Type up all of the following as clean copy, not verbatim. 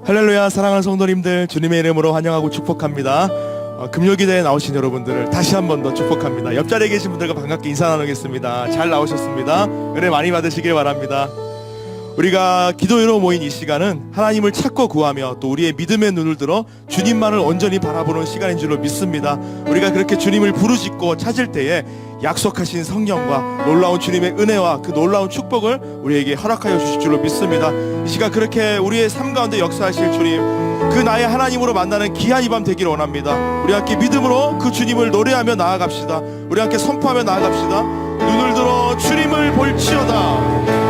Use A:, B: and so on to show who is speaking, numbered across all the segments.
A: 할렐루야. 사랑하는 성도님들, 주님의 이름으로 환영하고 축복합니다. 금요기도에 나오신 여러분들을 다시 한 번 더 축복합니다. 옆자리에 계신 분들과 반갑게 인사 나누겠습니다. 잘 나오셨습니다. 은혜 많이 받으시길 바랍니다. 우리가 기도회로 모인 이 시간은 하나님을 찾고 구하며 또 우리의 믿음의 눈을 들어 주님만을 온전히 바라보는 시간인 줄로 믿습니다. 우리가 그렇게 주님을 부르짖고 찾을 때에 약속하신 성령과 놀라운 주님의 은혜와 그 놀라운 축복을 우리에게 허락하여 주실 줄로 믿습니다. 이 시간 그렇게 우리의 삶 가운데 역사하실 주님, 그 나의 하나님으로 만나는 귀한 이 밤 되기를 원합니다. 우리 함께 믿음으로 그 주님을 노래하며 나아갑시다. 우리 함께 선포하며 나아갑시다. 눈을 들어 주님을 볼지어다.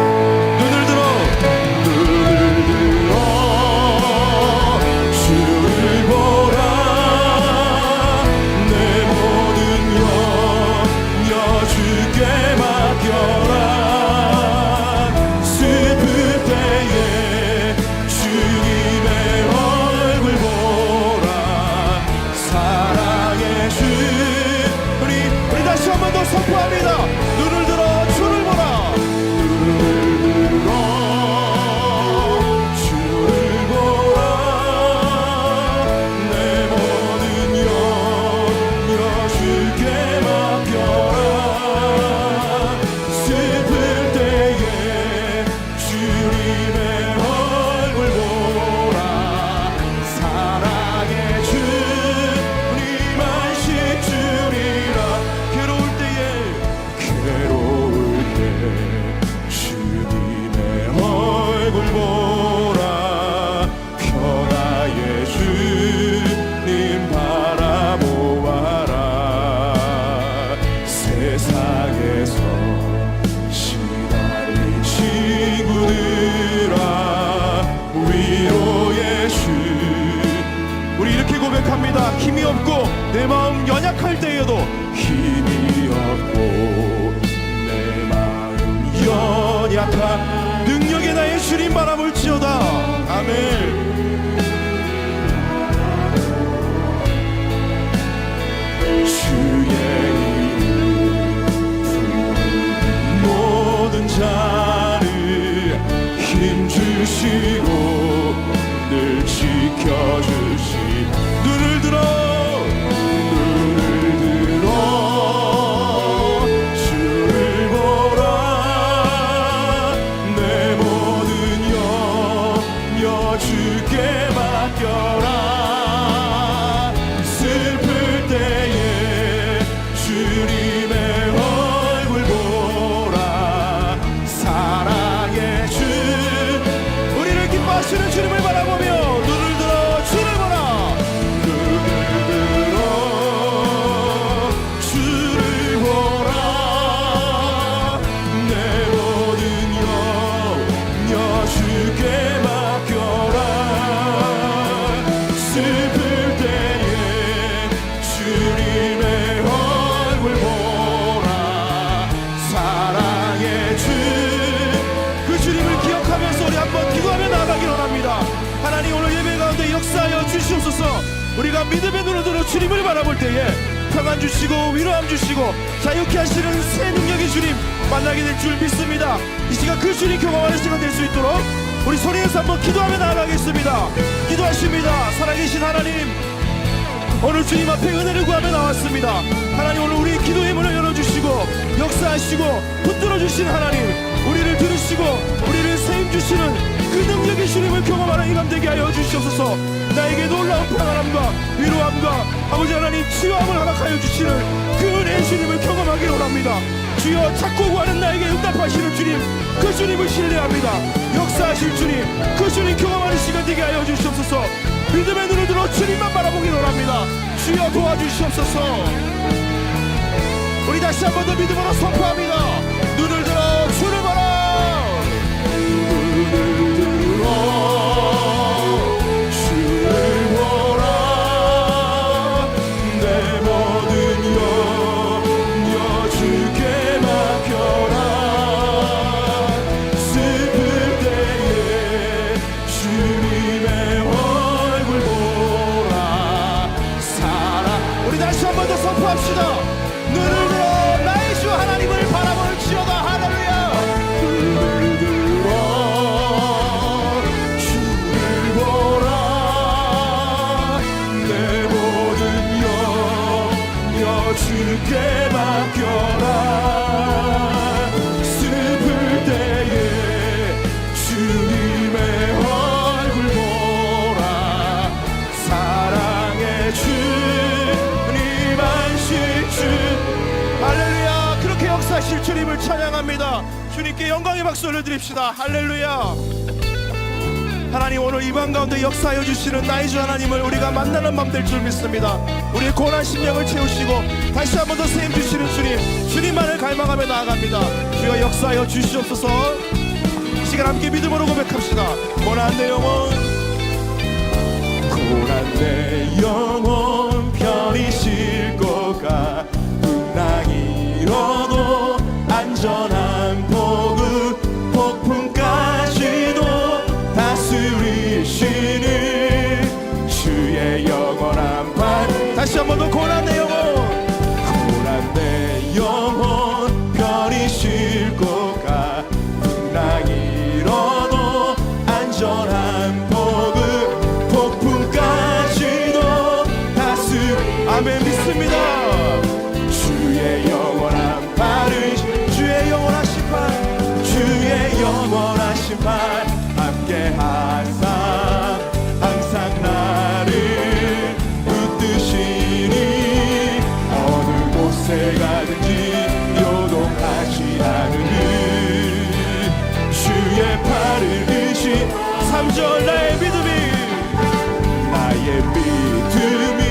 A: 선포합니다. 눈을 들어 주를 보라. 눈을 들어 주를 보라. 내 모든 영역 주께 맡겨라. 슬플 때에 주님의 얼굴 보라. 사랑의 주님 안식 주리라. 괴로울 때 주님의 얼굴 보라. 평화의 주님 바라보아라. 세상에서 시달린 친구들아, 위로의 주. 우리 이렇게 고백합니다. 힘이 없고 내 마음 연약할 때에도 힘이 없고 내 마음 연약한 능력의 나의 주님 바라볼지어다. 아멘. 주의 이름 부르는 모든 자를 힘주시고 늘 지켜주시. 눈을 들어 주를 보라. 내 모든 영역 주께 맡겨라. 슬플 때에 주님의 얼굴 보라. 사랑의 주. 우리를 기뻐하시는 주님을 바라보며 눈을 들어 주를 보라. 하나님, 오늘 예배 가운데 역사하여 주시옵소서. 우리가 믿음의 눈을 들어 주님을 바라볼 때에 평안 주시고 위로함 주시고 자유케 하시는 새 능력의 주님 만나게 될 줄 믿습니다. 이 시간 그 주님 경험하는 시간 될 수 있도록 우리 소리에서 한번 기도하며 나아가겠습니다. 기도하십니다. 살아계신 하나님, 오늘 주님 앞에 은혜를 구하며 나왔습니다. 하나님, 오늘 우리 기도의 문을 열어주시고 역사하시고 붙들어 주신 하나님, 우리를 들으시고 우리를 세임 주시는 그 능력의 주님을 경험하는 이 밤 되게 하여 주시옵소서. 나에게 놀라운 평안함과 위로함과 아버지 하나님 치유함을 허락하여 주시는 그 은혜의 주님을 경험하기를 원합니다. 주여, 찾고 구하는 나에게 응답하시는 주님, 그 주님을 신뢰합니다. 역사하실 주님, 그 주님 경험하는 시간 되게 하여 주시옵소서. 믿음의 눈을 들어 주님만 바라보기를 원합니다. 주여, 도와주시옵소서. 우리 다시 한 번 더 믿음으로 선포합니다. 눈을 들어 주를 보라. 눈을 들어 주를 보라. 내 모든 영역 주께 맡겨라. 슬플 때에 주님의 얼굴 보라. 사랑. 우리 다시 한 번 더 선포합시다. 눈을 들어 나의 주 하나님을 바라볼지어다. 주님을 찬양합니다. 주님께 영광의 박수 올려드립시다. 할렐루야. 하나님, 오늘 이 방 가운데 역사하여 주시는 나의 주 하나님을 우리가 만나는 밤 될 줄 믿습니다. 우리의 고난 심령을 채우시고 다시 한 번 더 세임 주시는 주님, 주님만을 갈망하며 나아갑니다. 주여 역사하여 주시옵소서. 이 시간 함께 믿음으로 고백합시다. 고난 내 영혼, 고난 내 영혼 편히 쉴 가 풍랑이 일어도 안전한 복음 폭풍까지도 다스리시는 주의 영원한 발. 다시 한 번 더 고난 내 영혼, 고난 내 영혼 편히 쉴 가 풍랑이 일어도 안전한 복음 폭풍까지도 아멘. 믿습니다. 주의 영원한 발을, 주의 영원한 심판, 주의 영원한 심판 함께 하사 항상 나를 붙드시니 어느 곳에 가든지 요동하지 않으니 주의 팔을 의지. 3절 나의 믿음이, 나의 믿음이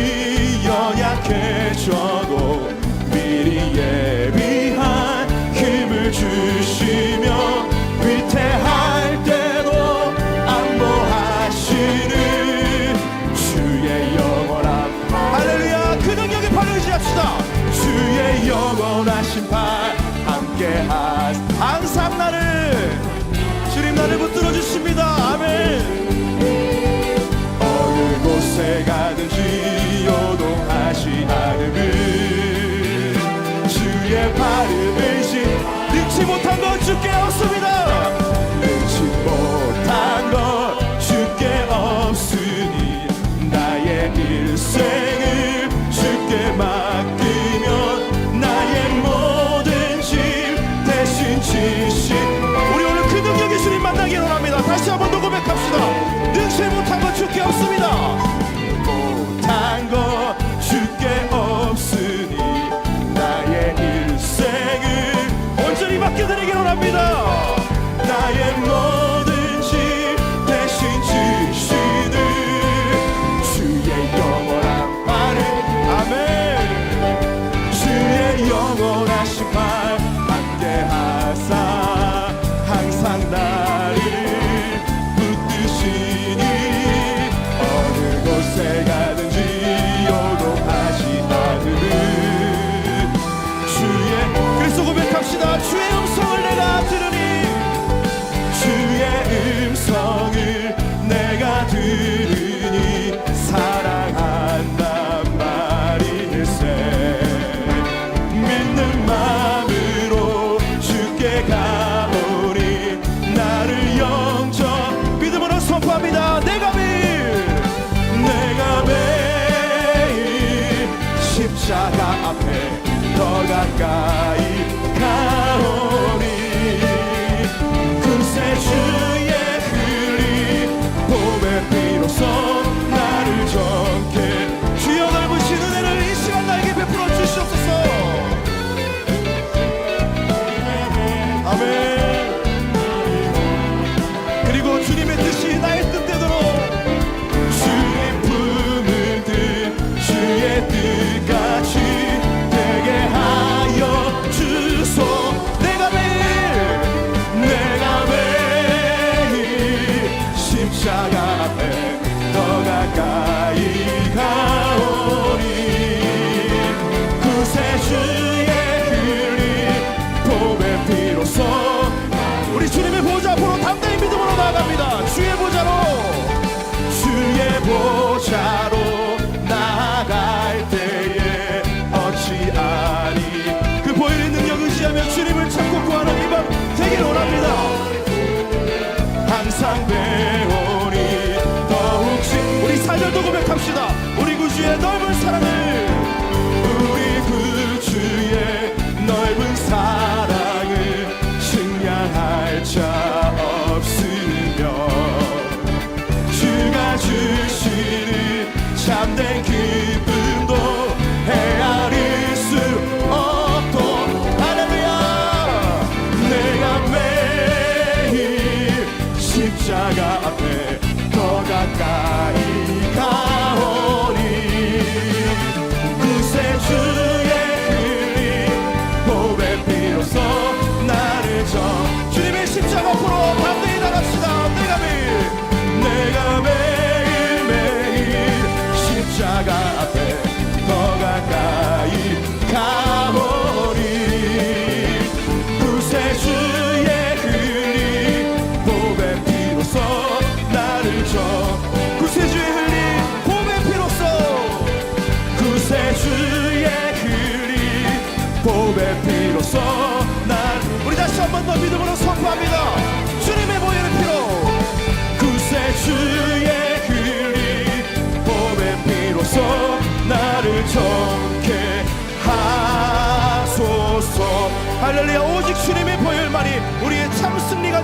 A: 연약해져도 미리 예비한 힘을 주시며 위태할 때도 안보하시는 주의 영원한 할렐루야. 그 능력의 팔을 의지합시다. 주의 영원한 심판 함께 항상 나를, 주님 나를 붙들어 주십니다. 아멘. 어느 곳에 가든지 요동하지 않음을 주의 팔을 의지. 능치 못한 건 주께 없습니다. 능치 못한 건 주께 없으니 나의 일생을 주께 맡기면 나의 모든 짐 대신 지시. 우리 오늘 그 능력의 주님 만나기 원합니다. 다시 한 번 더 고백합시다. 능치 못한 건 주께 없습니다. 못한 것 주께 없으니 나의 일생을 온전히 맡겨드리기 원합니다. 나의 모든 짐 대신 지시는 주의 영원한 발을 아멘. 주의 영원한 심판 함께 하사 항상 나를 붙드시니 어느 곳에 가든지 요동하지 않으는 주의. 그래서 고백합시다. 주의 음성을 내가 들으니, 주의 음성을 내가 들으니 사랑한단 말일세. 믿는 마음으로 주께 가오니 나를 영접 믿음으로 선포합니다. 내가 매일 십자가 앞에 더 가까이 가오니 금세 주의 흘린 봄의 비로소 나를 정케. 주여 넓으신 은혜를 이 시간 나에게 베풀어 주시옵소서. 아멘. 그리고 주님의 뜻이 나의 뜻대로 주님 품을 듯 주의 뜻같이 되게 하여 주소. 내가 매일 십자가 앞에 더 가까이 가오니 구세 주의 흘린 봄의 비로소. 우리 주님의 보좌 앞으로 담대히 믿음으로 나아갑니다. 주의 보좌로 나아갈 때에 어찌하리. 그 보이는 능력 의지하며 주님을 찾고 구하는 이 밤 되길 원합니다. 항상 배우니 더욱씩 우리 4절도 고백합시다. 우리 구주의 넓은 사랑을, 우리 구주의 넓은 사랑을 측량할 자 없으며 주가 주시는 참된 기쁨도 헤아릴 수 없도. 할렐루야.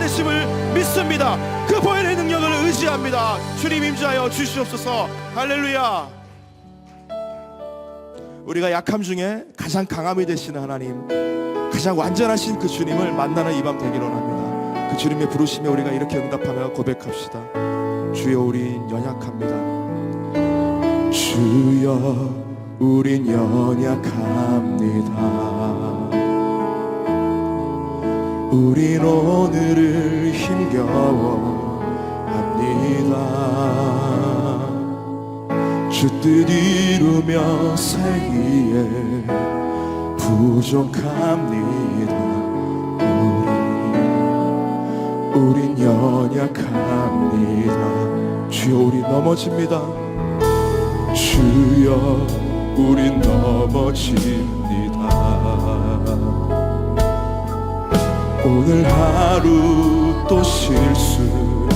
A: 살아내심을 믿습니다. 그 보혈의 능력을 의지합니다. 주님 임재하여 주시옵소서. 할렐루야. 우리가 약함 중에 가장 강함이 되시는 하나님, 가장 완전하신 그 주님을 만나는 이 밤 되기를 원합니다. 그 주님의 부르심에 우리가 이렇게 응답하며 고백합시다. 주여 우린 연약합니다. 주여 우린 연약합니다. 우린 오늘을 힘겨워합니다. 주 뜻 이루며 살기에 부족합니다. 우린 연약합니다. 주여 우린 넘어집니다. 주여 우린 넘어집니다. 오늘 하루 또 실수합니다.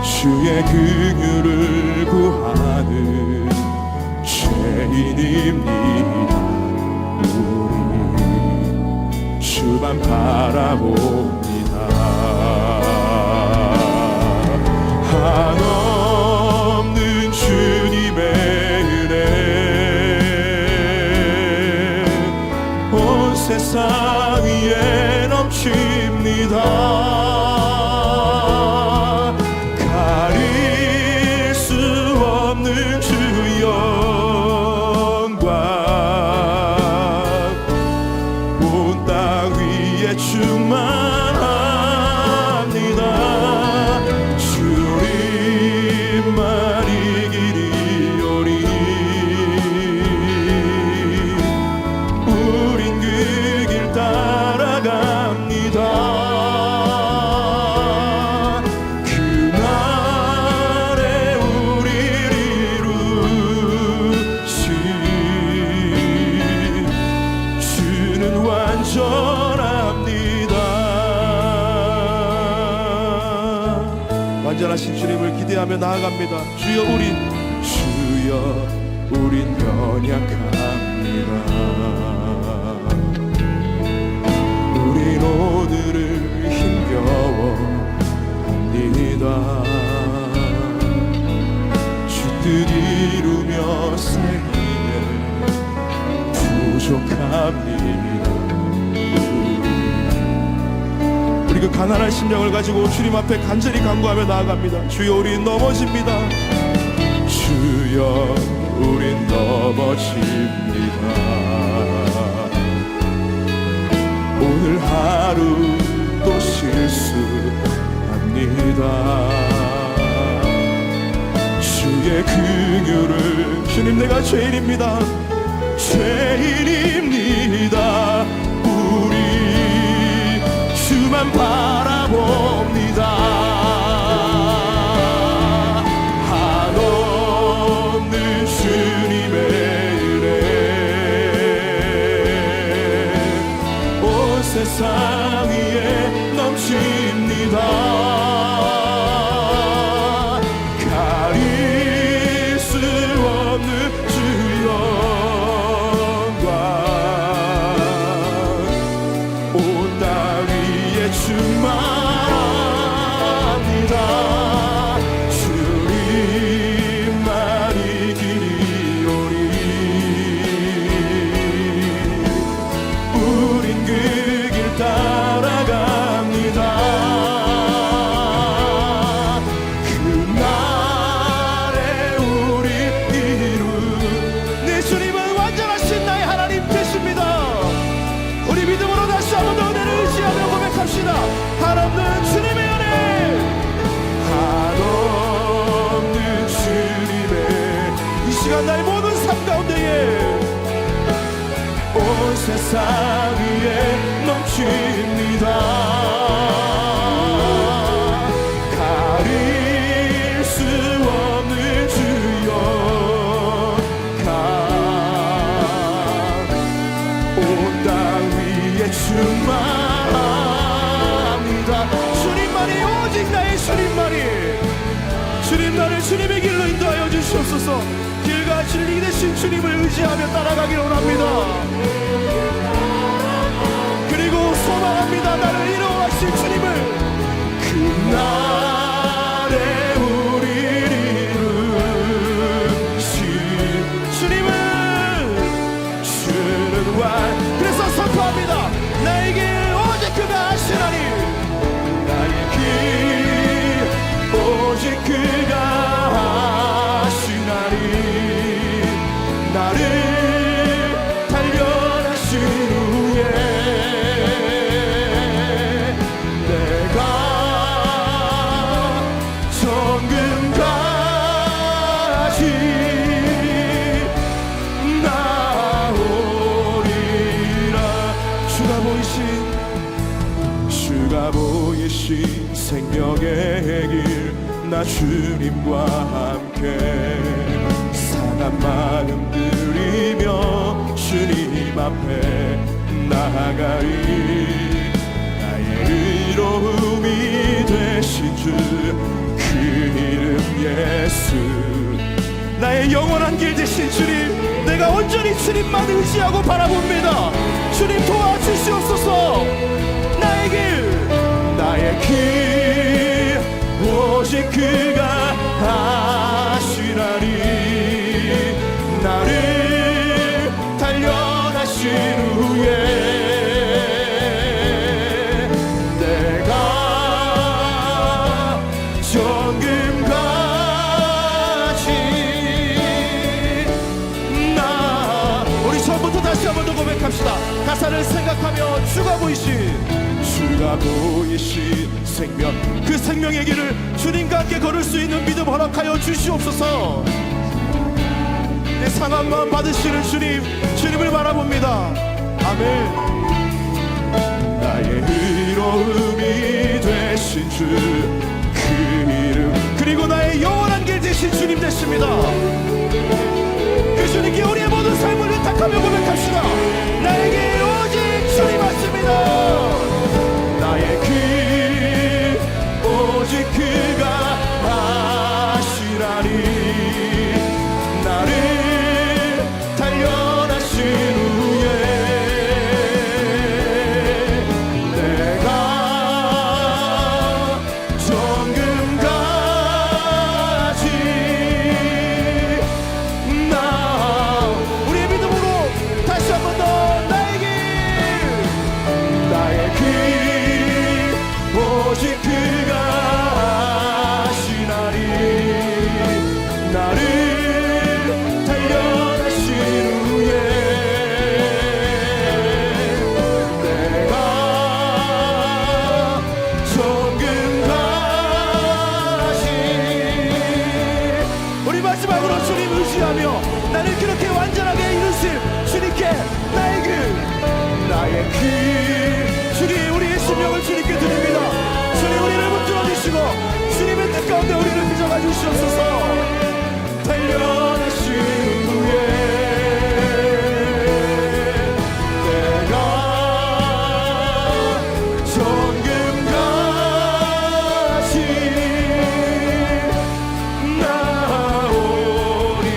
A: 주의 긍휼을 구하는 죄인입니다. 우리 주만 바라봅니다. 한없는 주님의 은혜 온 세상 위에 넘칩니다. 가릴 수 없는 주 영광 온 땅 위에 충만합니다. 주님만이 길이오니 우린 그 길 따라갑니다. 그날에 우리를 이루신 주는 완전합니다. 완전하신 주님을 기대하며 나아갑니다. 주여 우린 연약합니다. 우린 오늘을 힘겨워합니다. 주 뜻 이루며 살기에 부족합니다. 우리 그 가난한 심령을 가지고 주님 앞에 간절히 간구하며 나아갑니다. 주여 우린 넘어집니다. 주여 우린 넘어집니다. 오늘 하루 또 실수합니다. 주의 긍휼을 주님 내가 죄인입니다. 죄인입니다. 우리 주만 바라봅니다. 한없는 주님의 은혜 온 세상 위에 넘칩니다. 가릴 수 없는 주 영광 온 땅 위에 충만합니다. 주님만이 길이오니 우린 그 길 따라갑니다. 그날에 우리 이룬 내 주님은 완전하신 나의 하나님 되십니다. 우리 믿음으로 다시 한번 더 은혜를 의지하며 고백합시다. 한없는 주님의 은혜, 한없는 주님의 이 시간 나의 모든 삶 가운데에 온 세상 위에 넘칩니다. 가릴 수 없는 주 영광 온 땅 위에 충만합니다. 주님만이 오직 나의 주님만이 주님 나를 주님의 길로 인도하여 주시옵소서. 길과 진리 되신 주님을 의지하며 따라가기를 원합니다. 그리고 소망합니다. 나를 이루어하실 주님을. 그날에 우리를 이루신 주님을 주는 왕. 그래서 선포합니다. 나의 길 오직 그가 하시나니, 나의 길 오직 그가 하시나니, 나를 단련하신 후에 내가 정금같이 나오리라. 주가 보이신 생명의 길, 나 주님과 함께 상한 마음 들이며 주님 앞에 나아가리. 나의 의로움이 되신 주 그 이름 예수. 나의 영원한 길 되신 주님, 내가 온전히 주님만 의지하고 바라봅니다. 주님 도와주시옵소서. 나의 길 오직 그가 하시나니, 나를 단련하신 후에 내가 정금같이 우리 처음부터 다시 한 번 더 고백합시다. 가사를 생각하며 주가 보이신 생명, 그 생명의 길을 주님과 함께 걸을 수 있는 믿음 허락하여 주시옵소서. 내 상한 마음 받으시는 주님을 바라봅니다. 아멘. 나의 의로움이 되신 주 그 이름, 그리고 나의 영원한 길 되신 주님 되십니다. 그 주님께 우리의 모든 삶을 의탁하며 고백합시다. 나에게 오직 주님 하십니다. 나의 길 오직 그가 하시라니, 나를 단련하신 후에 내가 정금같이 우리의 믿음으로 다시 한 번 더 나의 길 오직 그가 하시나니, 나를 단련하신 후에 내가 정금같이. 우리 마지막으로 주님 의지하며 나를 그렇게 완전하게 이루실 주님께 나의 길 주님, 우리의 심령을 주님께 드립니다. 주님, 우리를 붙들어 주시고 주님의 뜻 가운데 우리를 빚어가 주시옵소서. 단련하신 후에 내가 정금같이 나오리.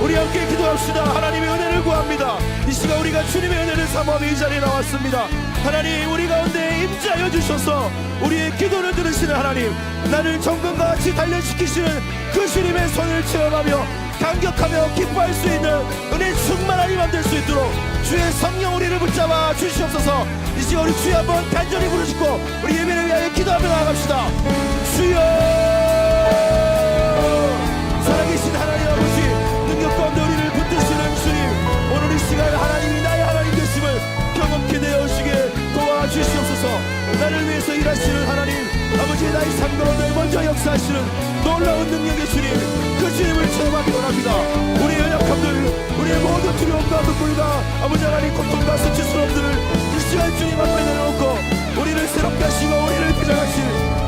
A: 우리 함께 기도합시다. 하나님의 은혜를 구합니다. 이 시간 우리가 주님의 은혜를 사모하며 이 자리에 나왔습니다. 하나님, 우리 가운데 임재하여 주셔서 우리의 기도를 들으시는 하나님, 나를 정금같이 단련시키시는 그 주님의 손을 체험하며 감격하며 기뻐할 수 있는 은혜 충만한 힘 될 수 있도록 주의 성령 우리를 붙잡아 주시옵소서. 이 시간 우리 주여 한번 간절히 부르짖고 우리 예배를 위하여 기도하며 나아갑시다. 주여, 살아계신 하나님 아버지, 능력 가운데 우리를 붙드시는 주님, 오늘 이 시간 하나님이 나의 하나님 되심을 경험케 되어지게 도와주시옵소서. 나를 위해서 일하시는 하나님 아버지, 나의 삶 가운데 먼저 역사하시는 놀라운 능력의 주님, 그 주님을 체험하기 원합니다. 우리의 연약함들, 우리의 모든 두려움과 눈물과 아버지 하나님 고통과 수치스러움들을 이 시간 주님 앞에 내려놓고 우리를 새롭게 하시고 우리를 빚어가실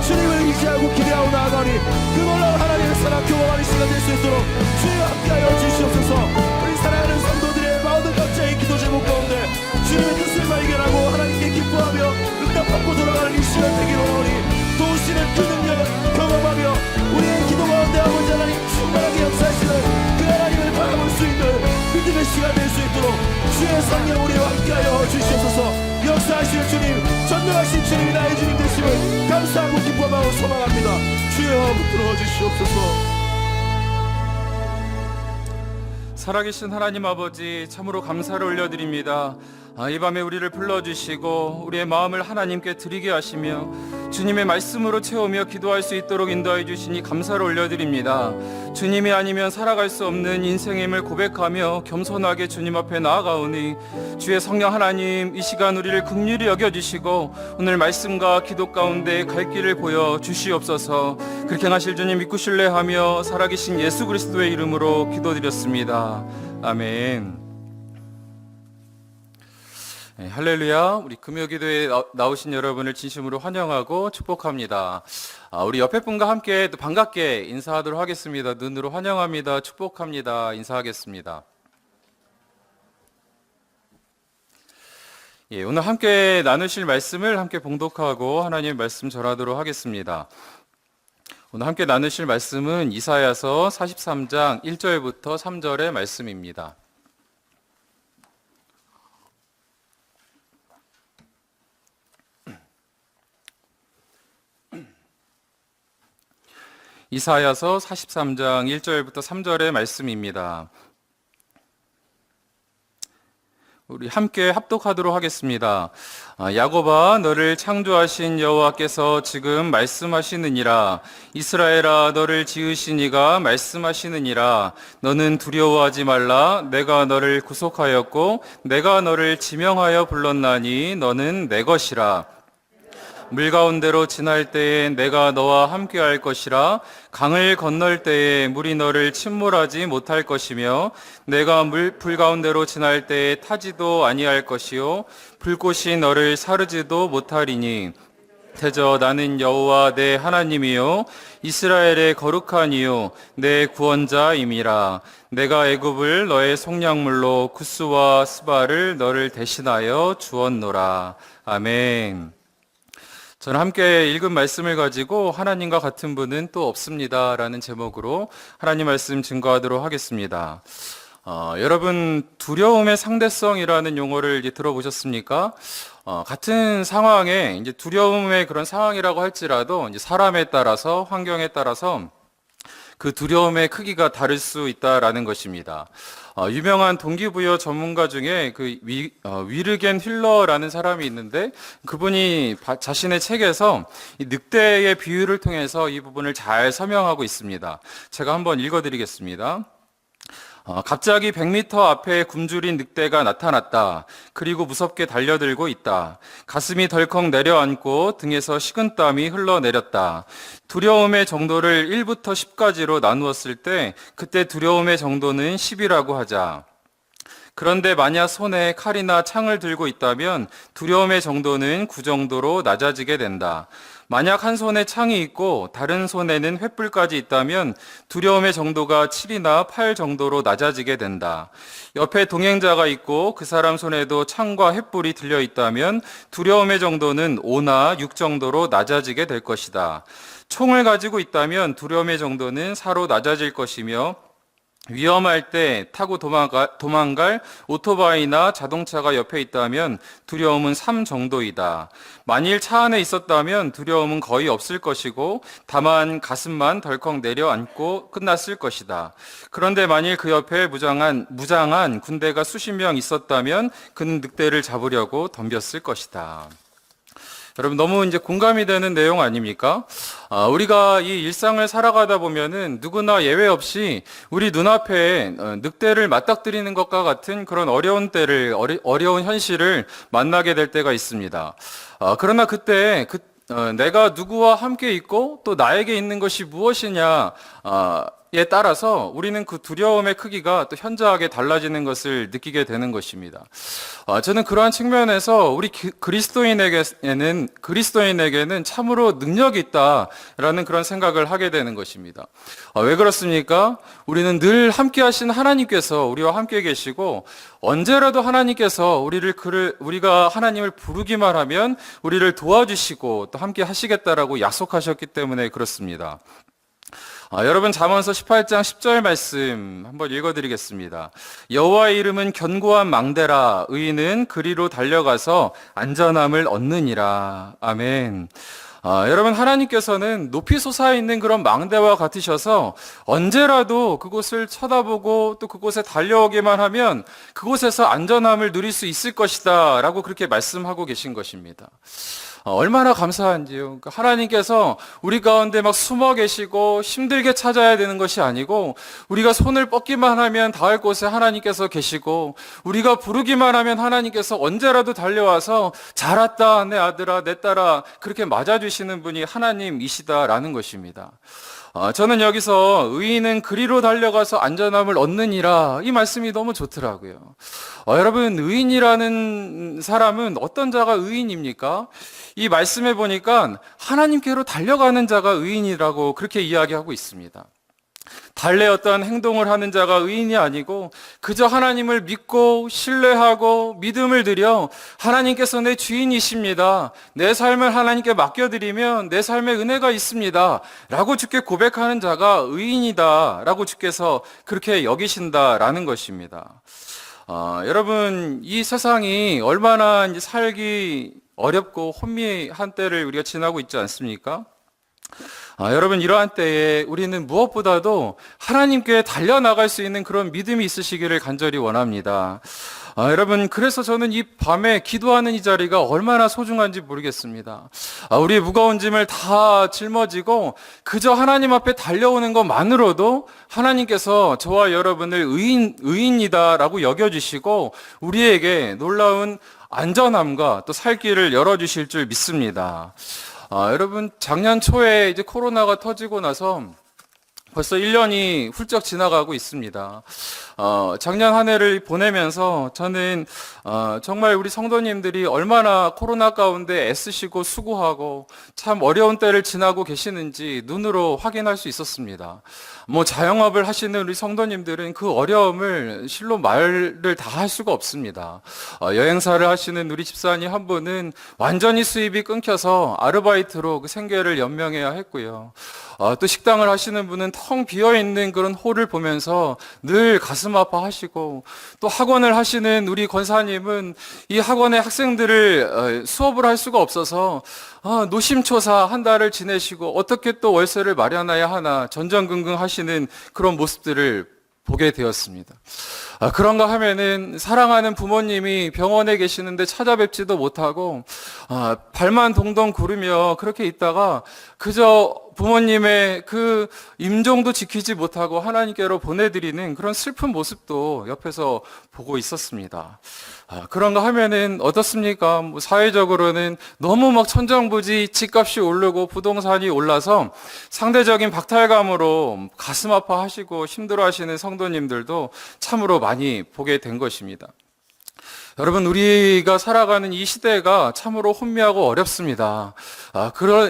A: 주님을 의지하고 기대하고 나아가니 그 놀라운 하나님의 사랑 경험하는 시간 될 수 있도록 주님과 함께하여 주시옵소서. 우리 사랑하는 성도들의 모든 각자의 기도 제목 가운데 주님의 뜻을 발견하고 하나님께 기뻐하며 응답받고 돌아가는 이 시간 되기를 원하오니, 도우시는 그 능력을 경험하며 우리의 기도 가운데 아버지 하나님 충만하게 역사하시는 그 하나님을 바라볼 수 있는 믿음의 시간 될 수 있도록 주의 성령 우리와 함께하여 주시옵소서. 역사하시는 주님, 전능하신 주님이 나의 주님 되심을 감사하고 기뻐하고 소망합니다. 주여 붙들어 주시옵소서.
B: 살아계신 하나님 아버지, 참으로 감사를 올려드립니다. 이 밤에 우리를 불러주시고 우리의 마음을 하나님께 드리게 하시며 주님의 말씀으로 채우며 기도할 수 있도록 인도해 주시니 감사를 올려드립니다. 주님이 아니면 살아갈 수 없는 인생임을 고백하며 겸손하게 주님 앞에 나아가오니 주의 성령 하나님, 이 시간 우리를 긍휼히 여겨주시고 오늘 말씀과 기도 가운데 갈 길을 보여 주시옵소서. 그렇게 하실 주님 믿고 신뢰하며 살아계신 예수 그리스도의 이름으로 기도드렸습니다. 아멘. 네, 할렐루야. 우리 금요기도에 나오신 여러분을 진심으로 환영하고 축복합니다. 우리 옆에 분과 함께 또 반갑게 인사하도록 하겠습니다. 눈으로 환영합니다. 축복합니다. 인사하겠습니다. 예, 오늘 함께 나누실 말씀을 함께 봉독하고 하나님의 말씀 전하도록 하겠습니다. 오늘 함께 나누실 말씀은 이사야서 43장 1절부터 3절의 말씀입니다. 이사야서 43장 1절부터 3절의 말씀입니다. 우리 함께 합독하도록 하겠습니다. 야곱아, 너를 창조하신 여호와께서 지금 말씀하시느니라. 이스라엘아, 너를 지으신 이가 말씀하시느니라. 너는 두려워하지 말라. 내가 너를 구속하였고 내가 너를 지명하여 불렀나니 너는 내 것이라. 물 가운데로 지날 때에 내가 너와 함께 할 것이라. 강을 건널 때에 물이 너를 침몰하지 못할 것이며 내가 불 가운데로 지날 때에 타지도 아니할 것이요 불꽃이 너를 사르지도 못하리니 대저 나는 여호와 내 하나님이요 이스라엘의 거룩한 이요 내 구원자임이라. 내가 애굽을 너의 속량물로 구스와 스바를 너를 대신하여 주었노라. 아멘. 저는 함께 읽은 말씀을 가지고 하나님과 같은 분은 또 없습니다 라는 제목으로 하나님 말씀 증거하도록 하겠습니다. 여러분, 두려움의 상대성이라는 용어를 이제 들어보셨습니까? 같은 상황에 이제 두려움의 그런 상황이라고 할지라도 이제 사람에 따라서 환경에 따라서 그 두려움의 크기가 다를 수 있다라는 것입니다. 유명한 동기부여 전문가 중에 그 위르겐 힐러라는 사람이 있는데 그분이 자신의 책에서 이 늑대의 비유를 통해서 이 부분을 잘 설명하고 있습니다. 제가 한번 읽어드리겠습니다. 갑자기 100m 앞에 굶주린 늑대가 나타났다. 그리고 무섭게 달려들고 있다. 가슴이 덜컥 내려앉고 등에서 식은땀이 흘러내렸다. 두려움의 정도를 1부터 10까지로 나누었을 때 그때 두려움의 정도는 10이라고 하자. 그런데 만약 손에 칼이나 창을 들고 있다면 두려움의 정도는 9 정도로 낮아지게 된다. 만약 한 손에 창이 있고 다른 손에는 횃불까지 있다면 두려움의 정도가 7이나 8 정도로 낮아지게 된다. 옆에 동행자가 있고 그 사람 손에도 창과 횃불이 들려 있다면 두려움의 정도는 5나 6 정도로 낮아지게 될 것이다. 총을 가지고 있다면 두려움의 정도는 4로 낮아질 것이며 위험할 때 타고 도망갈 오토바이나 자동차가 옆에 있다면 두려움은 3 정도이다. 만일 차 안에 있었다면 두려움은 거의 없을 것이고 다만 가슴만 덜컥 내려앉고 끝났을 것이다. 그런데 만일 그 옆에 무장한 군대가 수십 명 있었다면 그는 늑대를 잡으려고 덤볐을 것이다. 여러분, 너무 이제 공감이 되는 내용 아닙니까? 우리가 이 일상을 살아가다 보면은 누구나 예외 없이 우리 눈앞에 늑대를 맞닥뜨리는 것과 같은 그런 어려운 현실을 만나게 될 때가 있습니다. 그러나 그때 내가 누구와 함께 있고 또 나에게 있는 것이 무엇이냐, 에 따라서 우리는 그 두려움의 크기가 또 현저하게 달라지는 것을 느끼게 되는 것입니다. 저는 그러한 측면에서 우리 그리스도인에게는 참으로 능력이 있다라는 그런 생각을 하게 되는 것입니다. 왜 그렇습니까? 우리는 늘 함께 하신 하나님께서 우리와 함께 계시고 언제라도 하나님께서 우리가 하나님을 부르기만 하면 우리를 도와주시고 또 함께 하시겠다라고 약속하셨기 때문에 그렇습니다. 여러분 잠언서 18장 10절 말씀 한번 읽어드리겠습니다. 여호와의 이름은 견고한 망대라 의인은 그리로 달려가서 안전함을 얻느니라. 아멘. 여러분 하나님께서는 높이 솟아있는 그런 망대와 같으셔서 언제라도 그곳을 쳐다보고 또 그곳에 달려오기만 하면 그곳에서 안전함을 누릴 수 있을 것이다 라고 그렇게 말씀하고 계신 것입니다. 얼마나 감사한지요. 하나님께서 우리 가운데 막 숨어 계시고 힘들게 찾아야 되는 것이 아니고 우리가 손을 뻗기만 하면 닿을 곳에 하나님께서 계시고 우리가 부르기만 하면 하나님께서 언제라도 달려와서 잘 왔다 내 아들아 내 딸아 그렇게 맞아주시는 분이 하나님이시다라는 것입니다. 저는 여기서 의인은 그리로 달려가서 안전함을 얻느니라 이 말씀이 너무 좋더라고요. 여러분 의인이라는 사람은 어떤 자가 의인입니까? 이 말씀에 보니까 하나님께로 달려가는 자가 의인이라고 그렇게 이야기하고 있습니다. 달래 어떤 행동을 하는 자가 의인이 아니고 그저 하나님을 믿고 신뢰하고 믿음을 들여 하나님께서 내 주인이십니다. 내 삶을 하나님께 맡겨드리면 내 삶에 은혜가 있습니다. 라고 주께 고백하는 자가 의인이다. 라고 주께서 그렇게 여기신다라는 것입니다. 여러분 이 세상이 얼마나 이제 살기 어렵고 혼미한 때를 우리가 지나고 있지 않습니까? 여러분 이러한 때에 우리는 무엇보다도 하나님께 달려나갈 수 있는 그런 믿음이 있으시기를 간절히 원합니다. 여러분 그래서 저는 이 밤에 기도하는 이 자리가 얼마나 소중한지 모르겠습니다. 우리의 무거운 짐을 다 짊어지고 그저 하나님 앞에 달려오는 것만으로도 하나님께서 저와 여러분을 의인이다라고 여겨주시고 우리에게 놀라운 안전함과 또 살 길을 열어주실 줄 믿습니다. 여러분 작년 초에 이제 코로나가 터지고 나서 벌써 1년이 훌쩍 지나가고 있습니다. 작년 한 해를 보내면서 저는 정말 우리 성도님들이 얼마나 코로나 가운데 애쓰시고 수고하고 참 어려운 때를 지나고 계시는지 눈으로 확인할 수 있었습니다. 자영업을 하시는 우리 성도님들은 그 어려움을 실로 말을 다 할 수가 없습니다. 여행사를 하시는 우리 집사님 한 분은 완전히 수입이 끊겨서 아르바이트로 그 생계를 연명해야 했고요. 또 식당을 하시는 분은 텅 비어있는 그런 홀을 보면서 늘 가슴 아파하시고 또 학원을 하시는 우리 권사님은 이 학원의 학생들을 수업을 할 수가 없어서 노심초사 한 달을 지내시고 어떻게 또 월세를 마련해야 하나 전전긍긍 하시는 그런 모습들을 보게 되었습니다. 그런가 하면은 사랑하는 부모님이 병원에 계시는데 찾아뵙지도 못하고 발만 동동 구르며 그렇게 있다가 그저 부모님의 그 임종도 지키지 못하고 하나님께로 보내드리는 그런 슬픈 모습도 옆에서 보고 있었습니다. 그런가 하면은 어떻습니까? 사회적으로는 너무 막 천정부지 집값이 오르고 부동산이 올라서 상대적인 박탈감으로 가슴 아파하시고 힘들어하시는 성도님들도 참으로 많이 보게 된 것입니다. 여러분 우리가 살아가는 이 시대가 참으로 혼미하고 어렵습니다.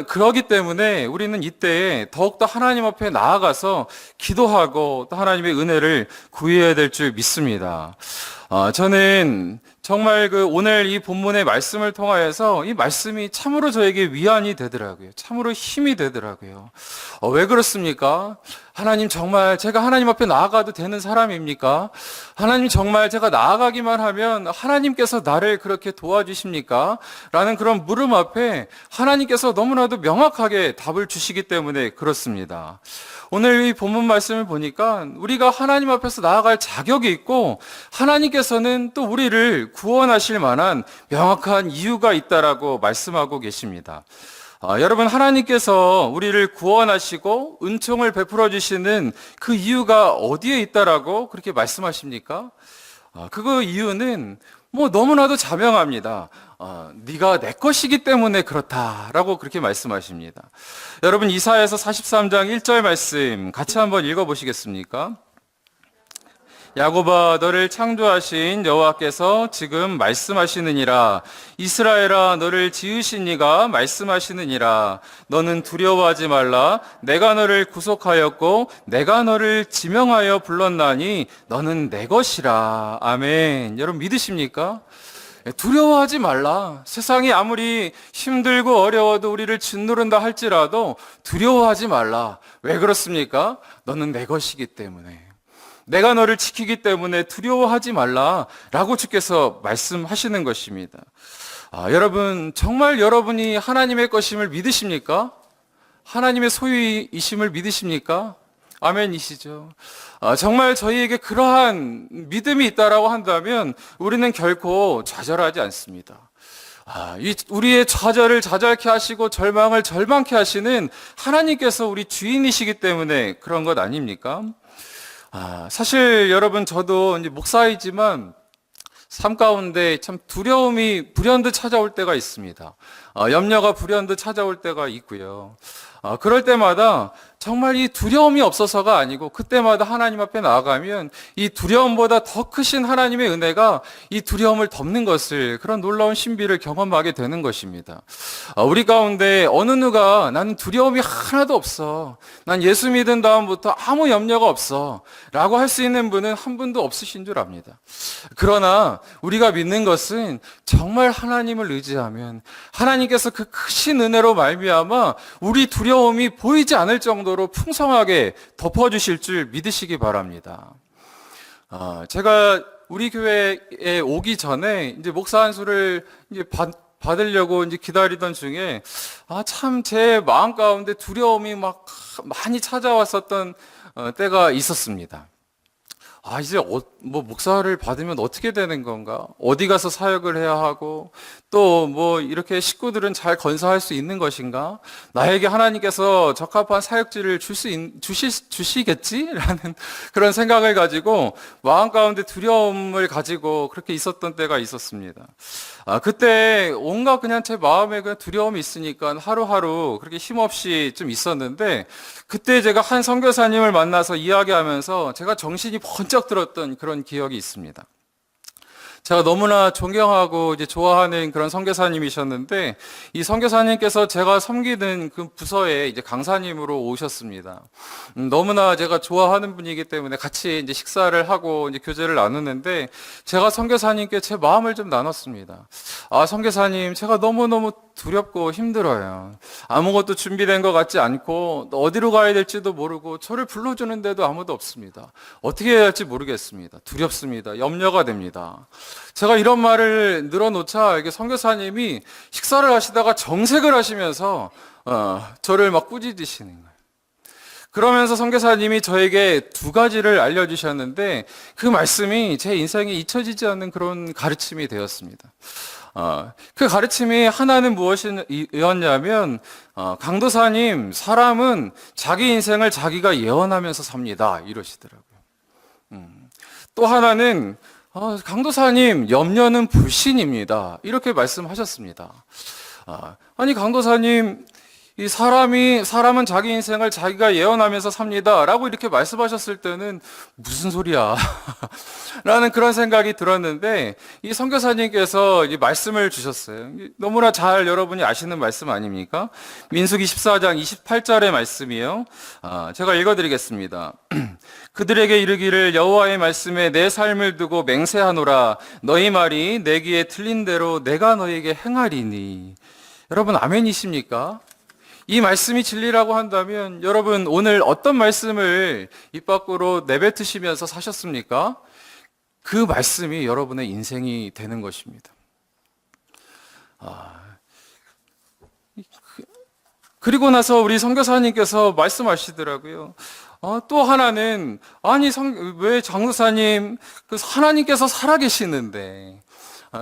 B: 그러기 때문에 우리는 이때에 더욱더 하나님 앞에 나아가서 기도하고 또 하나님의 은혜를 구해야 될 줄 믿습니다. 저는 정말 오늘 이 본문의 말씀을 통하여서 이 말씀이 참으로 저에게 위안이 되더라고요. 참으로 힘이 되더라고요. 왜 그렇습니까? 하나님 정말 제가 하나님 앞에 나아가도 되는 사람입니까? 하나님 정말 제가 나아가기만 하면 하나님께서 나를 그렇게 도와주십니까? 라는 그런 물음 앞에 하나님께서 너무나도 명확하게 답을 주시기 때문에 그렇습니다. 오늘 이 본문 말씀을 보니까 우리가 하나님 앞에서 나아갈 자격이 있고 하나님께서는 또 우리를 구원하실 만한 명확한 이유가 있다라고 말씀하고 계십니다. 여러분 하나님께서 우리를 구원하시고 은총을 베풀어 주시는 그 이유가 어디에 있다라고 그렇게 말씀하십니까? 그 이유는 너무나도 자명합니다. 네가 내 것이기 때문에 그렇다라고 그렇게 말씀하십니다. 여러분 이사야서 43장 1절 말씀 같이 한번 읽어보시겠습니까? 야곱아 너를 창조하신 여호와께서 지금 말씀하시느니라. 이스라엘아 너를 지으신 이가 말씀하시느니라. 너는 두려워하지 말라. 내가 너를 구속하였고 내가 너를 지명하여 불렀나니 너는 내 것이라. 아멘. 여러분 믿으십니까? 두려워하지 말라. 세상이 아무리 힘들고 어려워도 우리를 짓누른다 할지라도 두려워하지 말라. 왜 그렇습니까? 너는 내 것이기 때문에. 내가 너를 지키기 때문에 두려워하지 말라라고 주께서 말씀하시는 것입니다. 여러분, 정말 여러분이 하나님의 것임을 믿으십니까? 하나님의 소유이심을 믿으십니까? 아멘이시죠. 정말 저희에게 그러한 믿음이 있다라고 한다면 우리는 결코 좌절하지 않습니다. 우리의 좌절을 좌절케 하시고 절망을 절망케 하시는 하나님께서 우리 주인이시기 때문에 그런 것 아닙니까? 사실 여러분, 저도 이제 목사이지만 삶 가운데 참 두려움이 불현듯 찾아올 때가 있습니다. 염려가 불현듯 찾아올 때가 있고요. 그럴 때마다 정말 이 두려움이 없어서가 아니고 그때마다 하나님 앞에 나아가면 이 두려움보다 더 크신 하나님의 은혜가 이 두려움을 덮는 것을, 그런 놀라운 신비를 경험하게 되는 것입니다. 우리 가운데 어느 누가 나는 두려움이 하나도 없어, 난 예수 믿은 다음부터 아무 염려가 없어 라고 할 수 있는 분은 한 분도 없으신 줄 압니다. 그러나 우리가 믿는 것은 정말 하나님을 의지하면 하나님께서 그 크신 은혜로 말미암아 우리 두려움이 보이지 않을 정도로 풍성하게 덮어주실 줄 믿으시기 바랍니다. 제가 우리 교회에 오기 전에 이제 목사 안수를 이제 받으려고 이제 기다리던 중에 참 제 마음 가운데 두려움이 막 많이 찾아왔었던 때가 있었습니다. 이제 뭐 목사를 받으면 어떻게 되는 건가? 어디 가서 사역을 해야 하고 또 뭐 이렇게 식구들은 잘 건사할 수 있는 것인가? 나에게 하나님께서 적합한 사역지를 주시겠지라는 그런 생각을 가지고 마음 가운데 두려움을 가지고 그렇게 있었던 때가 있었습니다. 그때 온갖 그냥 제 마음에 그냥 두려움이 있으니까 하루하루 그렇게 힘없이 좀 있었는데, 그때 제가 한 선교사님을 만나서 이야기하면서 제가 정신이 번쩍 들었던 그런 기억이 있습니다. 제가 너무나 존경하고 이제 좋아하는 그런 선교사님이셨는데, 이 선교사님께서 제가 섬기는 그 부서에 이제 강사님으로 오셨습니다. 너무나 제가 좋아하는 분이기 때문에 같이 이제 식사를 하고 이제 교제를 나누는데, 제가 선교사님께 제 마음을 좀 나눴습니다. 선교사님, 제가 너무너무 두렵고 힘들어요. 아무것도 준비된 것 같지 않고 어디로 가야 될지도 모르고 저를 불러주는데도 아무도 없습니다. 어떻게 해야 할지 모르겠습니다. 두렵습니다. 염려가 됩니다. 제가 이런 말을 늘어놓자 이게 선교사님이 식사를 하시다가 정색을 하시면서 저를 막 꾸짖으시는 거예요. 그러면서 선교사님이 저에게 두 가지를 알려주셨는데, 그 말씀이 제 인생에 잊혀지지 않는 그런 가르침이 되었습니다. 그 가르침이 하나는 무엇이었냐면, 강도사님, 사람은 자기 인생을 자기가 예언하면서 삽니다, 이러시더라고요. 또 하나는, 강도사님, 염려는 불신입니다, 이렇게 말씀하셨습니다. 아니, 강도사님, 사람은 자기 인생을 자기가 예언하면서 삽니다 라고 이렇게 말씀하셨을 때는 무슨 소리야 라는 그런 생각이 들었는데, 이 선교사님께서 이 말씀을 주셨어요. 너무나 잘 여러분이 아시는 말씀 아닙니까? 민수기 14장 28절의 말씀이요. 제가 읽어드리겠습니다. 그들에게 이르기를, 여호와의 말씀에 내 삶을 두고 맹세하노라. 너희 말이 내 귀에 틀린 대로 내가 너에게 행하리니. 여러분, 아멘이십니까? 이 말씀이 진리라고 한다면 여러분, 오늘 어떤 말씀을 입 밖으로 내뱉으시면서 사셨습니까? 그 말씀이 여러분의 인생이 되는 것입니다. 그리고 나서 우리 선교사님께서 말씀하시더라고요. 또 하나는, 왜 장로사님, 하나님께서 살아계시는데,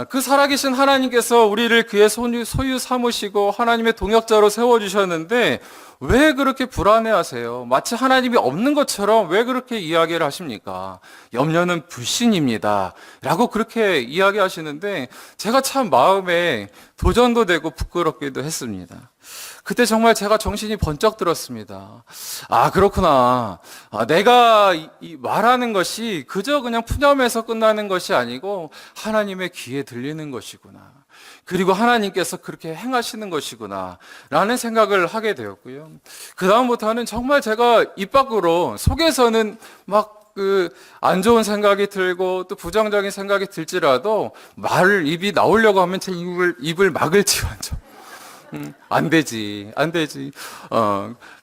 B: 그 살아계신 하나님께서 우리를 그의 소유 삼으시고 하나님의 동역자로 세워주셨는데 왜 그렇게 불안해하세요? 마치 하나님이 없는 것처럼 왜 그렇게 이야기를 하십니까? 염려는 불신입니다 라고 그렇게 이야기하시는데, 제가 참 마음에 도전도 되고 부끄럽기도 했습니다. 그때 정말 제가 정신이 번쩍 들었습니다. 그렇구나. 내가 말하는 것이 그저 그냥 푸념에서 끝나는 것이 아니고 하나님의 귀에 들리는 것이구나. 그리고 하나님께서 그렇게 행하시는 것이구나 라는 생각을 하게 되었고요. 그 다음부터는 정말 제가 입 밖으로, 속에서는 막 안 좋은 생각이 들고 또 부정적인 생각이 들지라도 입이 나오려고 하면 제 입을 막을지언정. 안 되지, 안 되지.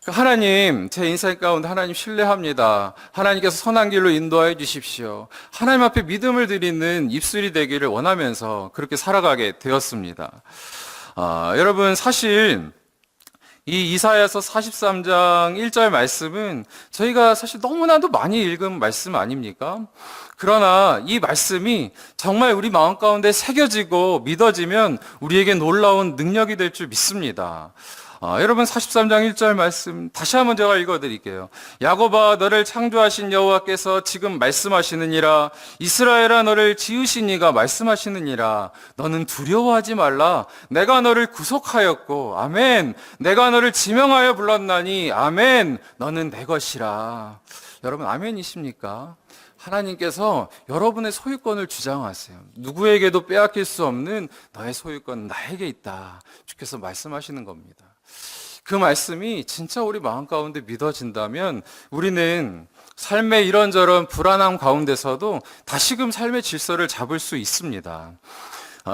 B: 하나님, 제 인생 가운데 하나님 신뢰합니다. 하나님께서 선한 길로 인도하여 주십시오. 하나님 앞에 믿음을 드리는 입술이 되기를 원하면서 그렇게 살아가게 되었습니다. 여러분, 사실 이 이사야서 43장 1절 말씀은 저희가 사실 너무나도 많이 읽은 말씀 아닙니까? 그러나 이 말씀이 정말 우리 마음 가운데 새겨지고 믿어지면 우리에게 놀라운 능력이 될 줄 믿습니다. 여러분 43장 1절 말씀 다시 한번 제가 읽어드릴게요. 야곱아 너를 창조하신 여호와께서 지금 말씀하시느니라. 이스라엘아 너를 지으신 이가 말씀하시느니라. 너는 두려워하지 말라. 내가 너를 구속하였고 아멘. 내가 너를 지명하여 불렀나니 아멘. 너는 내 것이라. 여러분 아멘이십니까? 하나님께서 여러분의 소유권을 주장하세요. 누구에게도 빼앗길 수 없는 너의 소유권은 나에게 있다. 주께서 말씀하시는 겁니다. 그 말씀이 진짜 우리 마음 가운데 믿어진다면 우리는 삶의 이런저런 불안함 가운데서도 다시금 삶의 질서를 잡을 수 있습니다.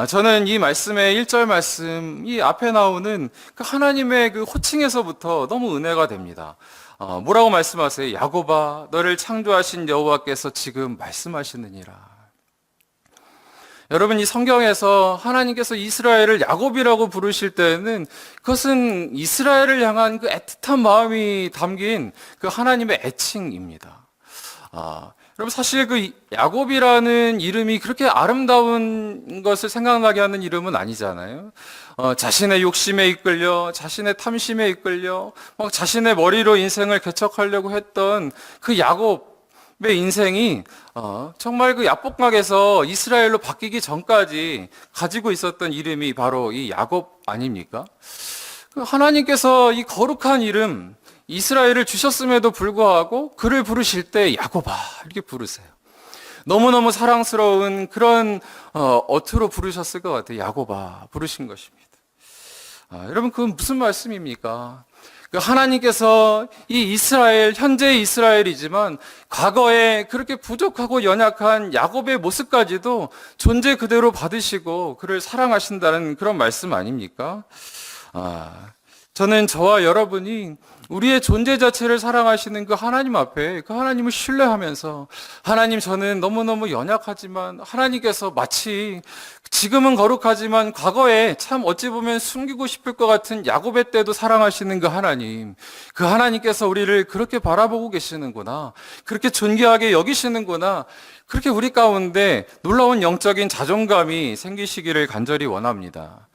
B: 저는 이 말씀의 1절 말씀, 이 앞에 나오는 그 하나님의 그 호칭에서부터 너무 은혜가 됩니다. 뭐라고 말씀하세요? 야곱아, 너를 창조하신 여호와께서 지금 말씀하시느니라. 여러분, 이 성경에서 하나님께서 이스라엘을 야곱이라고 부르실 때는 그것은 이스라엘을 향한 그 애틋한 마음이 담긴 그 하나님의 애칭입니다. 여러분, 사실 그 야곱이라는 이름이 그렇게 아름다운 것을 생각나게 하는 이름은 아니잖아요. 자신의 욕심에 이끌려, 자신의 탐심에 이끌려, 자신의 머리로 인생을 개척하려고 했던 그 야곱의 인생이 정말 그 야복강에서 이스라엘로 바뀌기 전까지 가지고 있었던 이름이 바로 이 야곱 아닙니까? 하나님께서 이 거룩한 이름, 이스라엘을 주셨음에도 불구하고 그를 부르실 때 야곱아 이렇게 부르세요. 너무너무 사랑스러운 그런 어투로 부르셨을 것 같아요. 야곱아 부르신 것입니다. 여러분 그건 무슨 말씀입니까? 하나님께서 이 이스라엘, 현재의 이스라엘이지만 과거에 그렇게 부족하고 연약한 야곱의 모습까지도 존재 그대로 받으시고 그를 사랑하신다는 그런 말씀 아닙니까? 저는 저와 여러분이 우리의 존재 자체를 사랑하시는 그 하나님 앞에 그 하나님을 신뢰하면서 하나님 저는 너무너무 연약하지만 하나님께서 마치 지금은 거룩하지만 과거에 참 어찌 보면 숨기고 싶을 것 같은 야곱의 때도 사랑하시는 그 하나님, 그 하나님께서 우리를 그렇게 바라보고 계시는구나, 그렇게 존귀하게 여기시는구나, 그렇게 우리 가운데 놀라운 영적인 자존감이 생기시기를 간절히 원합니다.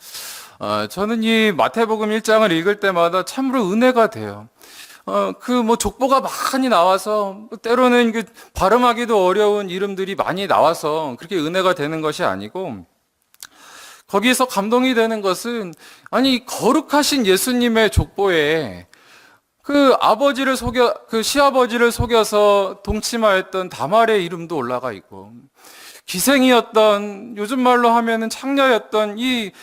B: 저는 이 마태복음 1장을 읽을 때마다 참으로 은혜가 돼요. 족보가 많이 나와서, 때로는 그 발음하기도 어려운 이름들이 많이 나와서 그렇게 은혜가 되는 것이 아니고, 거기에서 감동이 되는 것은, 아니, 거룩하신 예수님의 족보에 그 시아버지를 속여서 동침하였던 다말의 이름도 올라가 있고, 기생이었던, 요즘 말로 하면은 창녀였던 이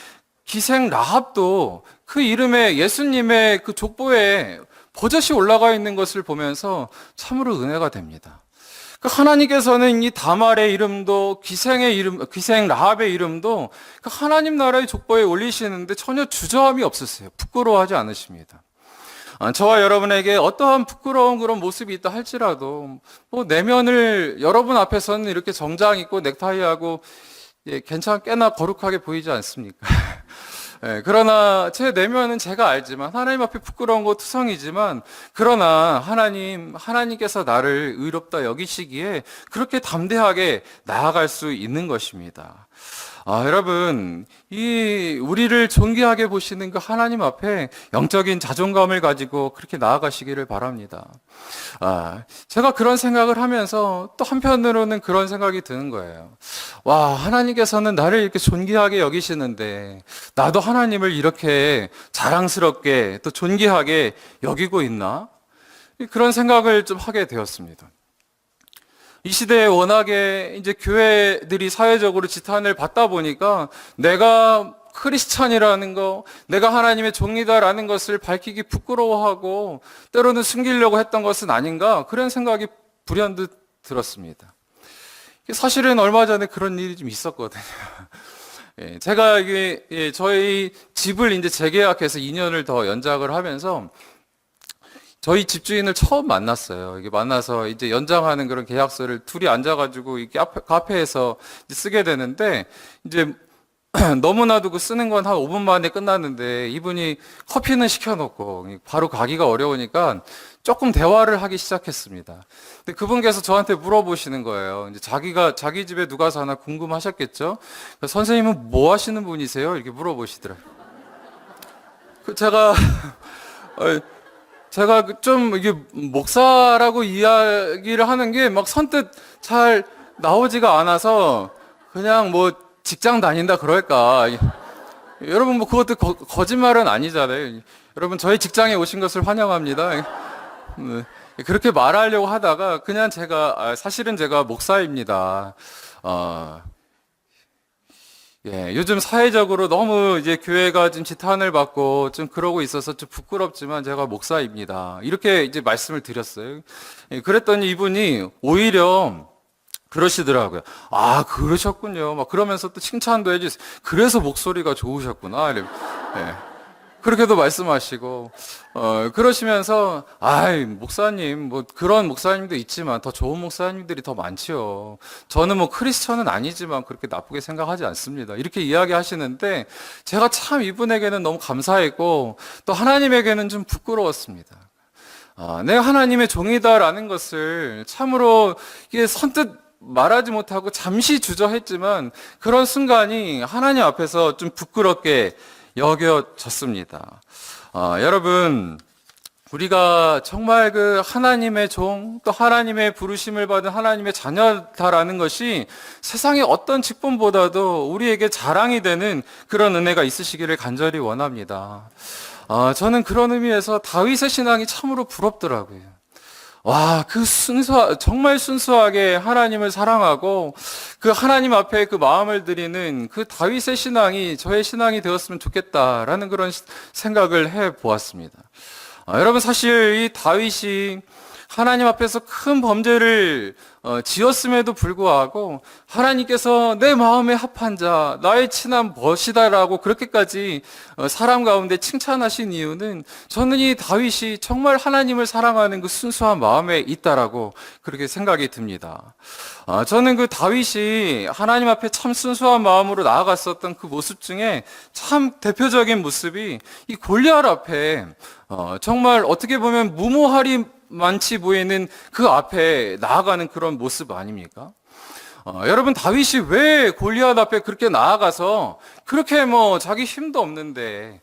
B: 기생 라합도 그 이름에 예수님의 그 족보에 버젓이 올라가 있는 것을 보면서 참으로 은혜가 됩니다. 하나님께서는 이 다말의 이름도 기생 라합의 이름도 하나님 나라의 족보에 올리시는데 전혀 주저함이 없으세요. 부끄러워하지 않으십니다. 저와 여러분에게 어떠한 부끄러운 그런 모습이 있다 할지라도 내면을 여러분 앞에서는 이렇게 정장 입고 넥타이하고 꽤나 거룩하게 보이지 않습니까? 그러나 제 내면은 제가 알지만 하나님 앞에 부끄러운 거 투성이지만 그러나 하나님께서 나를 의롭다 여기시기에 그렇게 담대하게 나아갈 수 있는 것입니다. 여러분, 우리를 존귀하게 보시는 그 하나님 앞에 영적인 자존감을 가지고 그렇게 나아가시기를 바랍니다. 제가 그런 생각을 하면서 또 한편으로는 그런 생각이 드는 거예요. 와, 하나님께서는 나를 이렇게 존귀하게 여기시는데 나도 하나님을 이렇게 자랑스럽게 또 존귀하게 여기고 있나? 그런 생각을 좀 하게 되었습니다. 이 시대에 워낙에 이제 교회들이 사회적으로 지탄을 받다 보니까 내가 크리스찬이라는 거, 내가 하나님의 종이다라는 것을 밝히기 부끄러워하고 때로는 숨기려고 했던 것은 아닌가 그런 생각이 불현듯 들었습니다. 사실은 얼마 전에 그런 일이 좀 있었거든요. 예, 제가 저희 집을 이제 재계약해서 2년을 더 연장을 하면서 저희 집주인을 처음 만났어요. 이게 만나서 이제 연장하는 그런 계약서를 둘이 앉아가지고 이렇게 카페에서 쓰게 되는데 이제 너무나도 그 쓰는 건 한 5분 만에 끝났는데 이분이 커피는 시켜놓고 바로 가기가 어려우니까 조금 대화를 하기 시작했습니다. 근데 그분께서 저한테 물어보시는 거예요. 이제 자기 집에 누가 사나 궁금하셨겠죠? 선생님은 뭐 하시는 분이세요? 이렇게 물어보시더라고요. 제가 좀 이게 목사라고 이야기를 하는 게 막 선뜻 잘 나오지가 않아서 그냥 뭐 직장 다닌다 그럴까. 여러분 뭐 그것도 거짓말은 아니잖아요. 여러분 저희 직장에 오신 것을 환영합니다. 네. 그렇게 말하려고 하다가 그냥 사실은 제가 목사입니다. 예, 요즘 사회적으로 너무 이제 교회가 좀 지탄을 받고 좀 그러고 있어서 좀 부끄럽지만 제가 목사입니다. 이렇게 이제 말씀을 드렸어요. 예, 그랬더니 이분이 오히려 그러시더라고요. 아, 그러셨군요. 막 그러면서 또 칭찬도 해주세요. 그래서 목소리가 좋으셨구나. 예. 그렇게도 말씀하시고, 그러시면서, 아이, 목사님, 뭐 그런 목사님도 있지만 더 좋은 목사님들이 더 많지요. 저는 뭐 크리스천은 아니지만 그렇게 나쁘게 생각하지 않습니다. 이렇게 이야기 하시는데, 제가 참 이분에게는 너무 감사했고, 또 하나님에게는 좀 부끄러웠습니다. 내가 하나님의 종이다라는 것을 참으로 이게 선뜻 말하지 못하고 잠시 주저했지만 그런 순간이 하나님 앞에서 좀 부끄럽게 여겨졌습니다. 여러분, 우리가 정말 그 하나님의 종, 또 하나님의 부르심을 받은 하나님의 자녀다라는 것이 세상의 어떤 직분보다도 우리에게 자랑이 되는 그런 은혜가 있으시기를 간절히 원합니다. 저는 그런 의미에서 다윗의 신앙이 참으로 부럽더라고요. 와, 정말 순수하게 하나님을 사랑하고 그 하나님 앞에 그 마음을 드리는 그 다윗의 신앙이 저의 신앙이 되었으면 좋겠다라는 그런 생각을 해 보았습니다. 여러분, 사실 이 다윗이 하나님 앞에서 큰 범죄를 지었음에도 불구하고 하나님께서 내 마음에 합한 자, 나의 친한 벗이다라고 그렇게까지 사람 가운데 칭찬하신 이유는 저는 이 다윗이 정말 하나님을 사랑하는 그 순수한 마음에 있다라고 그렇게 생각이 듭니다. 저는 그 다윗이 하나님 앞에 참 순수한 마음으로 나아갔었던 그 모습 중에 참 대표적인 모습이 이 골리앗 앞에 정말 어떻게 보면 무모하리 많지 보이는 그 앞에 나아가는 그런 모습 아닙니까? 여러분, 다윗이 왜 골리앗 앞에 그렇게 나아가서 그렇게 뭐 자기 힘도 없는데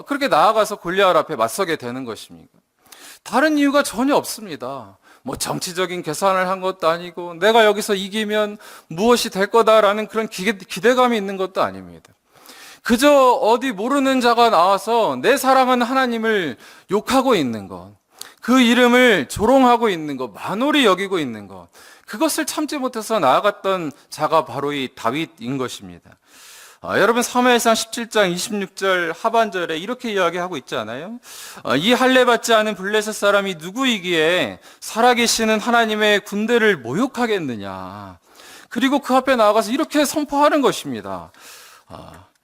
B: 그렇게 나아가서 골리앗 앞에 맞서게 되는 것입니까? 다른 이유가 전혀 없습니다. 뭐 정치적인 계산을 한 것도 아니고 내가 여기서 이기면 무엇이 될 거다라는 그런 기대감이 있는 것도 아닙니다. 그저 어디 모르는 자가 나와서 내 사랑하는 하나님을 욕하고 있는 것, 그 이름을 조롱하고 있는 것, 만홀히 여기고 있는 것, 그것을 참지 못해서 나아갔던 자가 바로 이 다윗인 것입니다. 여러분, 사무엘상 17장 26절 하반절에 이렇게 이야기하고 있지 않아요? 이 할례 받지 않은 블레셋 사람이 누구이기에 살아계시는 하나님의 군대를 모욕하겠느냐. 그리고 그 앞에 나아가서 이렇게 선포하는 것입니다.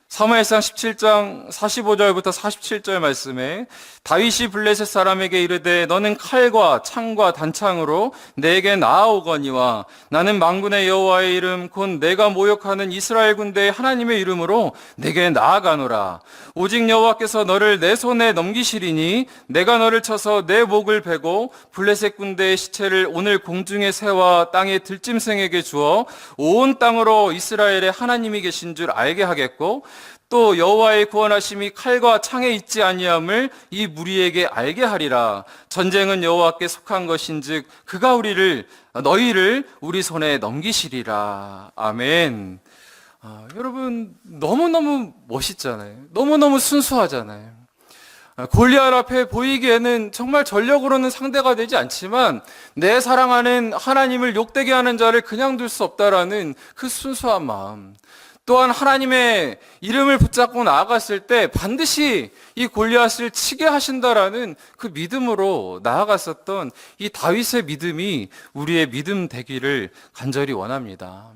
B: 사무엘상 17장 45절부터 47절 말씀에 다윗이 블레셋 사람에게 이르되 너는 칼과 창과 단창으로 내게 나아오거니와 나는 만군의 여호와의 이름 곧 내가 모욕하는 이스라엘 군대의 하나님의 이름으로 내게 나아가노라. 오직 여호와께서 너를 내 손에 넘기시리니 내가 너를 쳐서 내 목을 베고 블레셋 군대의 시체를 오늘 공중의 새와 땅의 들짐승에게 주어 온 땅으로 이스라엘의 하나님이 계신 줄 알게 하겠고 또 여호와의 구원하심이 칼과 창에 있지 아니함을 이 무리에게 알게 하리라. 전쟁은 여호와께 속한 것인즉 그가 너희를 우리 손에 넘기시리라. 아멘. 여러분, 너무너무 멋있잖아요. 너무너무 순수하잖아요. 골리앗 앞에 보이기에는 정말 전력으로는 상대가 되지 않지만 내 사랑하는 하나님을 욕되게 하는 자를 그냥 둘 수 없다라는 그 순수한 마음, 또한 하나님의 이름을 붙잡고 나아갔을 때 반드시 이 골리앗을 치게 하신다라는 그 믿음으로 나아갔었던 이 다윗의 믿음이 우리의 믿음 되기를 간절히 원합니다.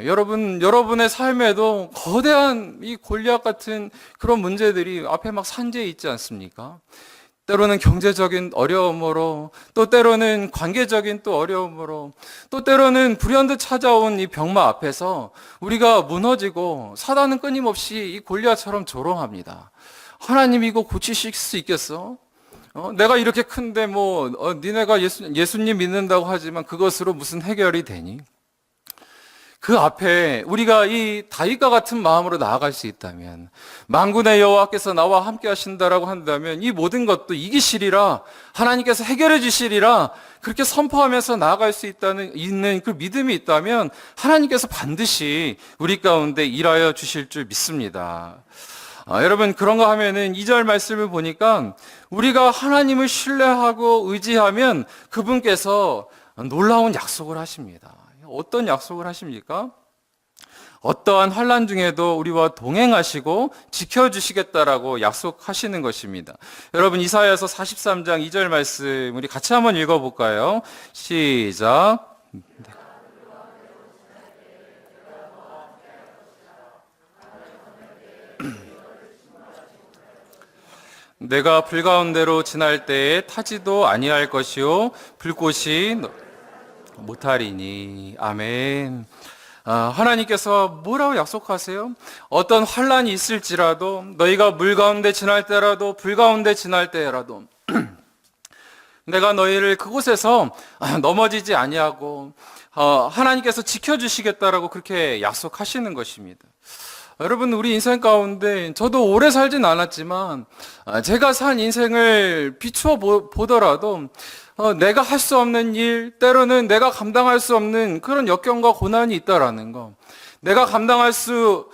B: 여러분의 삶에도 거대한 이 골리앗 같은 그런 문제들이 앞에 막 산재해 있지 않습니까? 때로는 경제적인 어려움으로, 또 때로는 관계적인 또 어려움으로, 또 때로는 불현듯 찾아온 이 병마 앞에서 우리가 무너지고 사단은 끊임없이 이 골리앗처럼 조롱합니다. 하나님 이거 고치실 수 있겠어? 내가 이렇게 큰데 니네가 예수님 믿는다고 하지만 그것으로 무슨 해결이 되니? 그 앞에 우리가 이 다윗과 같은 마음으로 나아갈 수 있다면, 만군의 여호와께서 나와 함께 하신다라고 한다면 이 모든 것도 이기시리라, 하나님께서 해결해 주시리라, 그렇게 선포하면서 나아갈 수 있는 그 믿음이 있다면 하나님께서 반드시 우리 가운데 일하여 주실 줄 믿습니다. 여러분, 그런가 하면은 2절 말씀을 보니까 우리가 하나님을 신뢰하고 의지하면 그분께서 놀라운 약속을 하십니다. 어떤 약속을 하십니까? 어떠한 환난 중에도 우리와 동행하시고 지켜주시겠다라고 약속하시는 것입니다. 여러분, 이사야서 43장 2절 말씀 우리 같이 한번 읽어볼까요? 시작. 내가 불 가운데로 지날 때에 타지도 아니할 것이요 불꽃이 못하리니. 아멘. 하나님께서 뭐라고 약속하세요? 어떤 환란이 있을지라도, 너희가 물 가운데 지날 때라도, 불 가운데 지날 때라도 내가 너희를 그곳에서 넘어지지 아니하고 하나님께서 지켜주시겠다라고 그렇게 약속하시는 것입니다. 여러분, 우리 인생 가운데 저도 오래 살진 않았지만 제가 산 인생을 비추어 보더라도 내가 할 수 없는 일, 때로는 내가 감당할 수 없는 그런 역경과 고난이 있다라는 거, 내가 감당할 수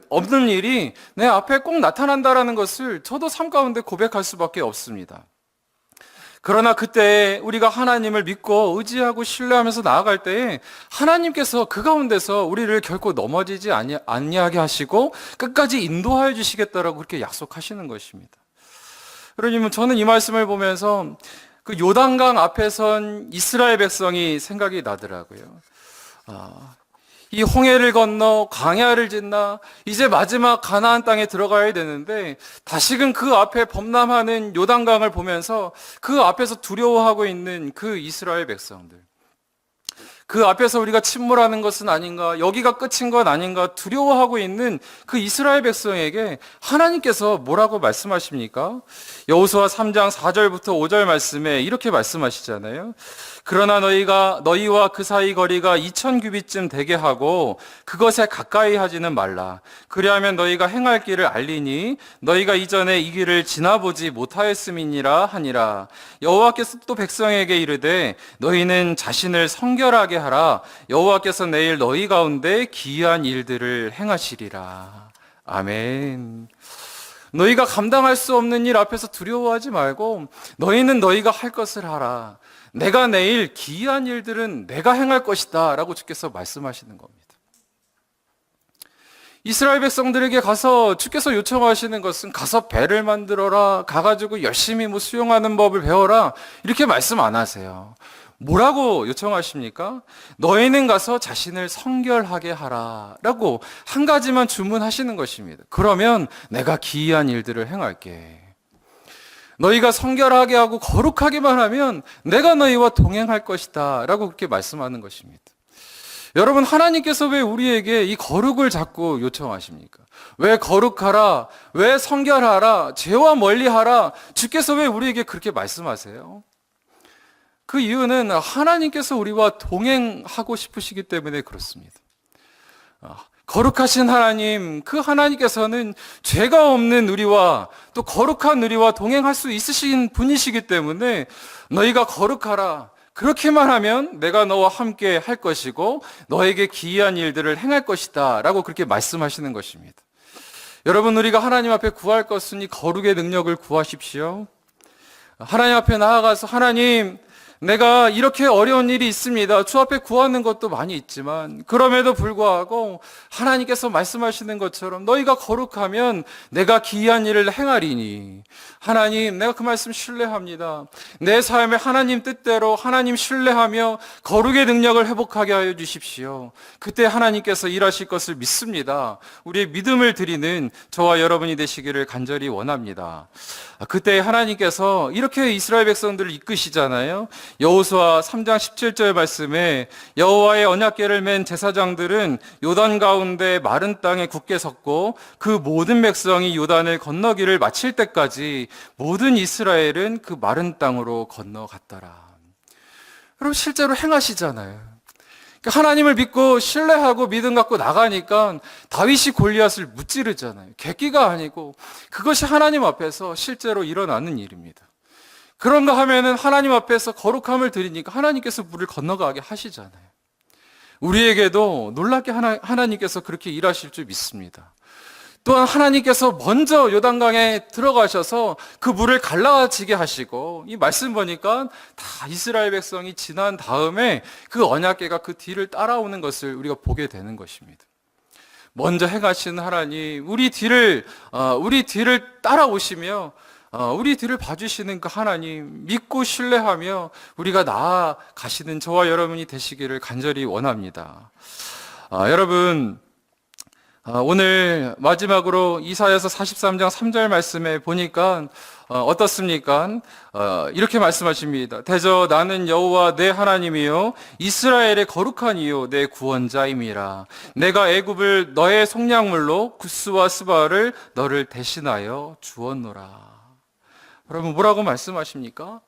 B: 없는 일이 내 앞에 꼭 나타난다라는 것을 저도 삶 가운데 고백할 수밖에 없습니다. 그러나 그때 우리가 하나님을 믿고 의지하고 신뢰하면서 나아갈 때에 하나님께서 그 가운데서 우리를 결코 넘어지지 아니하게 하시고 끝까지 인도하여 주시겠다라고 그렇게 약속하시는 것입니다. 그러면 저는 이 말씀을 보면서 그 요단강 앞에 선 이스라엘 백성이 생각이 나더라고요. 이 홍해를 건너 광야를 지나 이제 마지막 가나안 땅에 들어가야 되는데 다시금 그 앞에 범람하는 요단강을 보면서 그 앞에서 두려워하고 있는 그 이스라엘 백성들, 그 앞에서 우리가 침몰하는 것은 아닌가, 여기가 끝인 것 아닌가 두려워하고 있는 그 이스라엘 백성에게 하나님께서 뭐라고 말씀하십니까? 여호수아 3장 4절부터 5절 말씀에 이렇게 말씀하시잖아요. 그러나 너희와 그 사이 거리가 2000규빗쯤 되게 하고 그것에 가까이 하지는 말라. 그리하면 너희가 행할 길을 알리니 너희가 이전에 이 길을 지나보지 못하였음이니라 하니라. 여호와께서 또 백성에게 이르되 너희는 자신을 성결하게 하라. 여호와께서 내일 너희 가운데 기이한 일들을 행하시리라. 아멘. 너희가 감당할 수 없는 일 앞에서 두려워하지 말고 너희는 너희가 할 것을 하라. 내가 내일 기이한 일들은 내가 행할 것이다 라고 주께서 말씀하시는 겁니다. 이스라엘 백성들에게 가서 주께서 요청하시는 것은 가서 배를 만들어라, 가가지고 열심히 수영하는 법을 배워라, 이렇게 말씀 안 하세요. 뭐라고 요청하십니까? 너희는 가서 자신을 성결하게 하라 라고 한 가지만 주문하시는 것입니다. 그러면 내가 기이한 일들을 행할게. 너희가 성결하게 하고 거룩하게만 하면 내가 너희와 동행할 것이다 라고 그렇게 말씀하는 것입니다. 여러분, 하나님께서 왜 우리에게 이 거룩을 자꾸 요청하십니까? 왜 거룩하라, 왜 성결하라, 죄와 멀리하라, 주께서 왜 우리에게 그렇게 말씀하세요? 그 이유는 하나님께서 우리와 동행하고 싶으시기 때문에 그렇습니다. 거룩하신 하나님, 그 하나님께서는 죄가 없는 우리와 또 거룩한 우리와 동행할 수 있으신 분이시기 때문에 너희가 거룩하라, 그렇게만 하면 내가 너와 함께 할 것이고 너에게 기이한 일들을 행할 것이다 라고 그렇게 말씀하시는 것입니다. 여러분, 우리가 하나님 앞에 구할 것은 이 거룩의 능력을 구하십시오. 하나님 앞에 나아가서 하나님, 내가 이렇게 어려운 일이 있습니다. 주 앞에 구하는 것도 많이 있지만 그럼에도 불구하고 하나님께서 말씀하시는 것처럼 너희가 거룩하면 내가 기이한 일을 행하리니, 하나님, 내가 그 말씀 신뢰합니다. 내 삶에 하나님 뜻대로 하나님 신뢰하며 거룩의 능력을 회복하게 하여 주십시오. 그때 하나님께서 일하실 것을 믿습니다. 우리의 믿음을 드리는 저와 여러분이 되시기를 간절히 원합니다. 그때 하나님께서 이렇게 이스라엘 백성들을 이끄시잖아요. 여호수아 3장 17절 말씀에 여호와의 언약궤를 맨 제사장들은 요단 가운데 마른 땅에 굳게 섰고 그 모든 백성이 요단을 건너기를 마칠 때까지 모든 이스라엘은 그 마른 땅으로 건너갔더라. 여러분, 실제로 행하시잖아요. 하나님을 믿고 신뢰하고 믿음 갖고 나가니까 다윗이 골리앗을 무찌르잖아요. 객기가 아니고 그것이 하나님 앞에서 실제로 일어나는 일입니다. 그런가 하면은 하나님 앞에서 거룩함을 드리니까 하나님께서 물을 건너가게 하시잖아요. 우리에게도 놀랍게 하나님께서 그렇게 일하실 줄 믿습니다. 또한 하나님께서 먼저 요단강에 들어가셔서 그 물을 갈라지게 하시고, 이 말씀 보니까 다 이스라엘 백성이 지난 다음에 그 언약궤가 그 뒤를 따라오는 것을 우리가 보게 되는 것입니다. 먼저 행하신 하나님, 우리 뒤를 따라오시며 우리 뒤를 봐주시는 그 하나님 믿고 신뢰하며 우리가 나아가시는 저와 여러분이 되시기를 간절히 원합니다. 여러분, 오늘 마지막으로 이사야서 43장 3절 말씀에 보니까 어떻습니까? 이렇게 말씀하십니다. 대저 나는 여호와 내 하나님이요 이스라엘의 거룩한 이요 내 구원자임이라. 내가 애굽을 너의 속량물로 구스와 스바를 너를 대신하여 주었노라. 여러분, 뭐라고 말씀하십니까?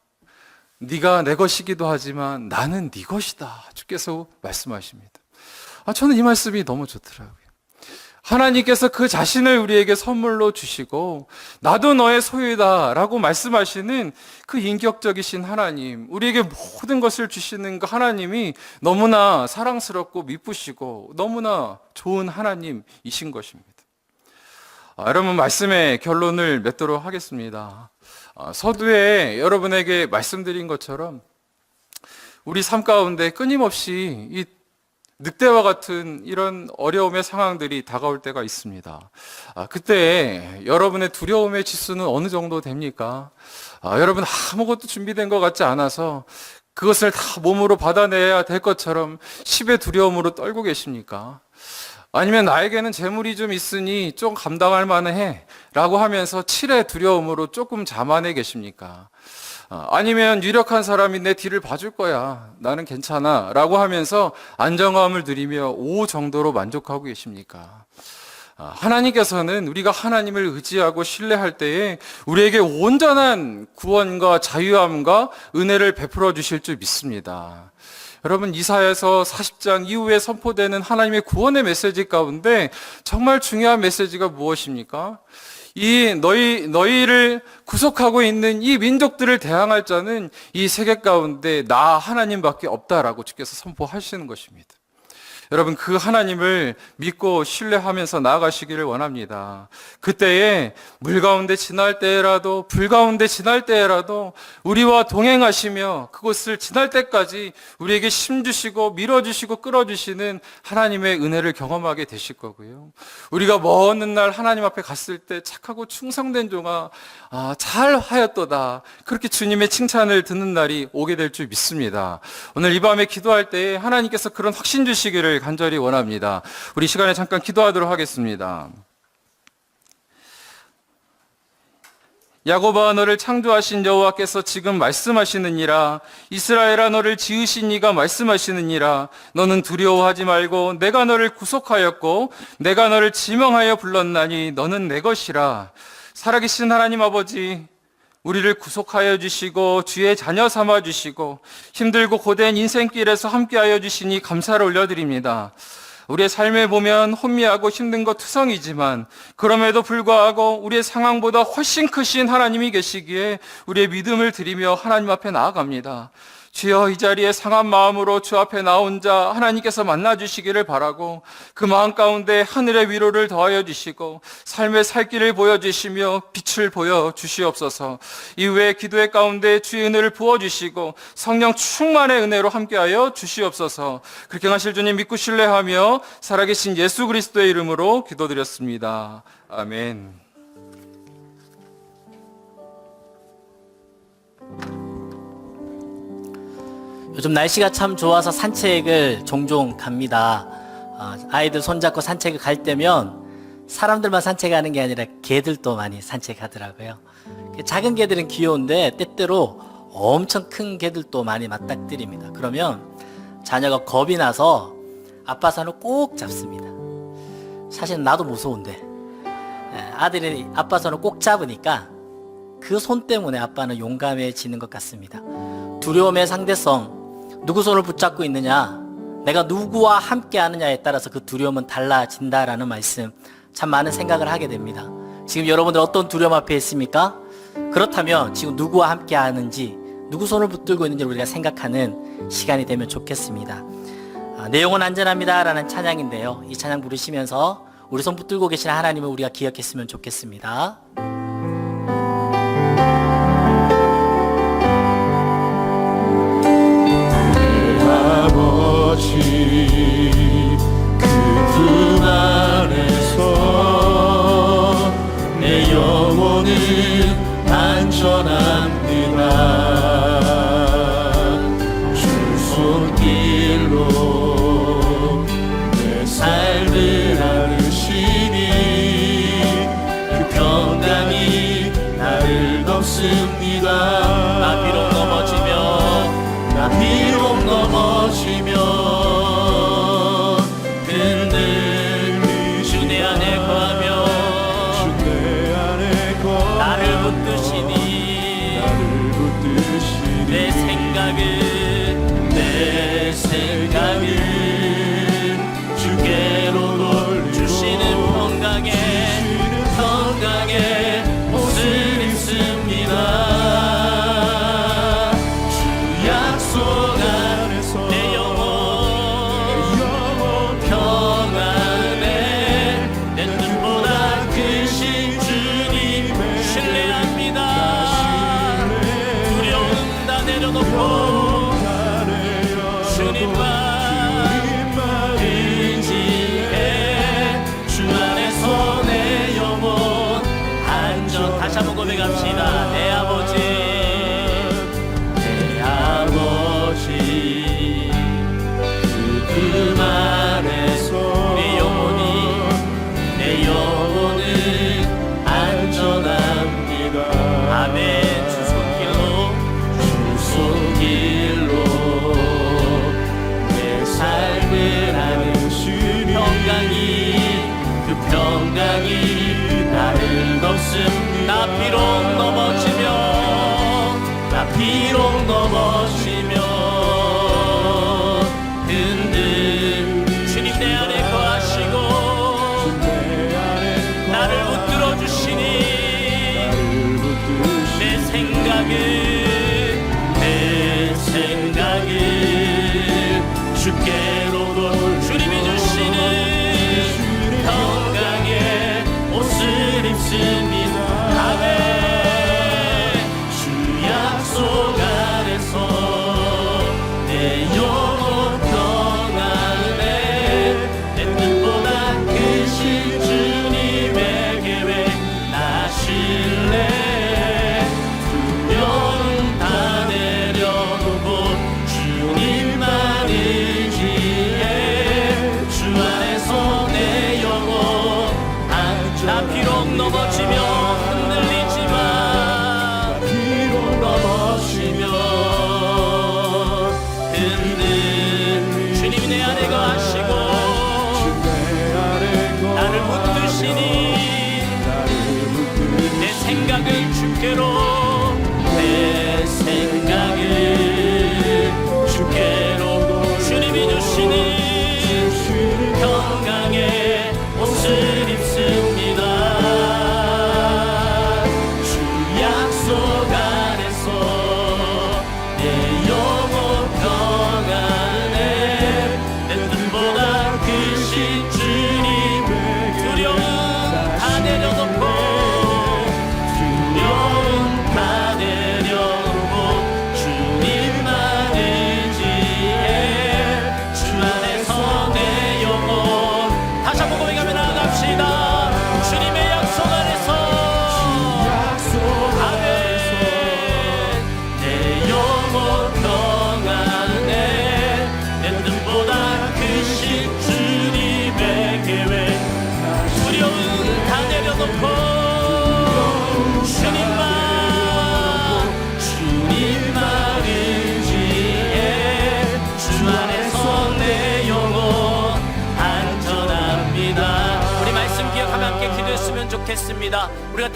B: 네가 내 것이기도 하지만 나는 네 것이다. 주께서 말씀하십니다. 저는 이 말씀이 너무 좋더라고요. 하나님께서 그 자신을 우리에게 선물로 주시고 나도 너의 소유다 라고 말씀하시는 그 인격적이신 하나님, 우리에게 모든 것을 주시는 그 하나님이 너무나 사랑스럽고 미쁘시고 너무나 좋은 하나님이신 것입니다. 여러분, 말씀의 결론을 맺도록 하겠습니다. 서두에 여러분에게 말씀드린 것처럼 우리 삶 가운데 끊임없이 이 늑대와 같은 이런 어려움의 상황들이 다가올 때가 있습니다. 그때 여러분의 두려움의 지수는 어느 정도 됩니까? 여러분, 아무것도 준비된 것 같지 않아서 그것을 다 몸으로 받아내야 될 것처럼 10의 두려움으로 떨고 계십니까? 아니면 나에게는 재물이 좀 있으니 좀 감당할 만해 라고 하면서 7의 두려움으로 조금 자만해 계십니까? 아니면 유력한 사람이 내 뒤를 봐줄 거야, 나는 괜찮아 라고 하면서 안정감을 누리며 5 정도로 만족하고 계십니까? 하나님께서는 우리가 하나님을 의지하고 신뢰할 때에 우리에게 온전한 구원과 자유함과 은혜를 베풀어 주실 줄 믿습니다. 여러분, 이사야서 40장 이후에 선포되는 하나님의 구원의 메시지 가운데 정말 중요한 메시지가 무엇입니까? 너희를 구속하고 있는 이 민족들을 대항할 자는 이 세계 가운데 나 하나님밖에 없다라고 주께서 선포하시는 것입니다. 여러분, 그 하나님을 믿고 신뢰하면서 나아가시기를 원합니다. 그때에 물 가운데 지날 때라도 불 가운데 지날 때라도 우리와 동행하시며 그곳을 지날 때까지 우리에게 힘주시고 밀어주시고 끌어주시는 하나님의 은혜를 경험하게 되실 거고요. 우리가 먼 날 하나님 앞에 갔을 때 착하고 충성된 종아 잘하였도다, 그렇게 주님의 칭찬을 듣는 날이 오게 될 줄 믿습니다. 오늘 이 밤에 기도할 때 하나님께서 그런 확신 주시기를 간절히 원합니다. 우리 시간에 잠깐 기도하도록 하겠습니다. 야곱아, 너를 창조하신 여호와께서 지금 말씀하시느니라. 이스라엘아, 너를 지으신 이가 말씀하시느니라. 너는 두려워하지 말고 내가 너를 구속하였고 내가 너를 지명하여 불렀나니 너는 내 것이라. 살아계신 하나님 아버지, 우리를 구속하여 주시고 주의 자녀 삼아 주시고 힘들고 고된 인생길에서 함께하여 주시니 감사를 올려드립니다. 우리의 삶에 보면 혼미하고 힘든 것 투성이지만 그럼에도 불구하고 우리의 상황보다 훨씬 크신 하나님이 계시기에 우리의 믿음을 드리며 하나님 앞에 나아갑니다. 주여, 이 자리에 상한 마음으로 주 앞에 나온 자 하나님께서 만나주시기를 바라고 그 마음 가운데 하늘의 위로를 더하여 주시고 삶의 살 길을 보여주시며 빛을 보여주시옵소서. 이후에 기도의 가운데 주의 은혜를 부어주시고 성령 충만의 은혜로 함께하여 주시옵소서. 그렇게 하실 주님 믿고 신뢰하며 살아계신 예수 그리스도의 이름으로 기도드렸습니다. 아멘.
C: 요즘 날씨가 참 좋아서 산책을 종종 갑니다. 아이들 손잡고 산책을 갈 때면 사람들만 산책하는 게 아니라 개들도 많이 산책하더라고요. 작은 개들은 귀여운데 때때로 엄청 큰 개들도 많이 맞닥뜨립니다. 그러면 자녀가 겁이 나서 아빠 손을 꼭 잡습니다. 사실 나도 무서운데 아들이 아빠 손을 꼭 잡으니까 그 손 때문에 아빠는 용감해지는 것 같습니다. 두려움의 상대성, 누구 손을 붙잡고 있느냐, 내가 누구와 함께 하느냐에 따라서 그 두려움은 달라진다라는 말씀, 참 많은 생각을 하게 됩니다. 지금 여러분들 어떤 두려움 앞에 있습니까? 그렇다면 지금 누구와 함께 하는지, 누구 손을 붙들고 있는지 우리가 생각하는 시간이 되면 좋겠습니다. 내 영혼 안전합니다 라는 찬양인데요, 이 찬양 부르시면서 우리 손 붙들고 계신 하나님을 우리가 기억했으면 좋겠습니다.
A: 그 품 안에서 내 영혼은 안전합니다. 주 손길로 내 삶을 안으시니 그 평강이 나를 덮습니다.
C: 나 비록 넘어지면 주 내 안에 거하며 나를 붙드시니 내 생각은 주께로 돌주시는 평강에 옷을 입습니다. 주 약속 안에서 내 영혼 평안에 내 뜻보다 크신 주님 신뢰합니다. 두려움 다 내려놓고 주님만 의지해 주 안에서 내 영혼 안전. 다시 한번 고백합시다. 내 아버지 그 안에서 내 영혼은 안전합니다. 아멘. 주 손길로 내 삶을 안으시니 그 평강이 나를 덮습니다. 나 비록 넘어지면 주님 내 안에 거하시고 나를 붙들어 주시니 내 생각은 주께로 주님이 주시는 평강의 옷을 입습니다. 아멘. 주 약속 안에서 내 영혼 평안에 내 뜻보다 크신 주님의 계획 나 신뢰. 두려움 다 내려놓고 주님만 의지해 주 안에서 내 영혼 나 비록 넘어지면 흔들리지만 주님이 내 안에 거하시고 나를 붙드시니 내 생각을 주께로 주님이 주시는 평강의 옷을 입습니다. 주 약속 안에서 내 영혼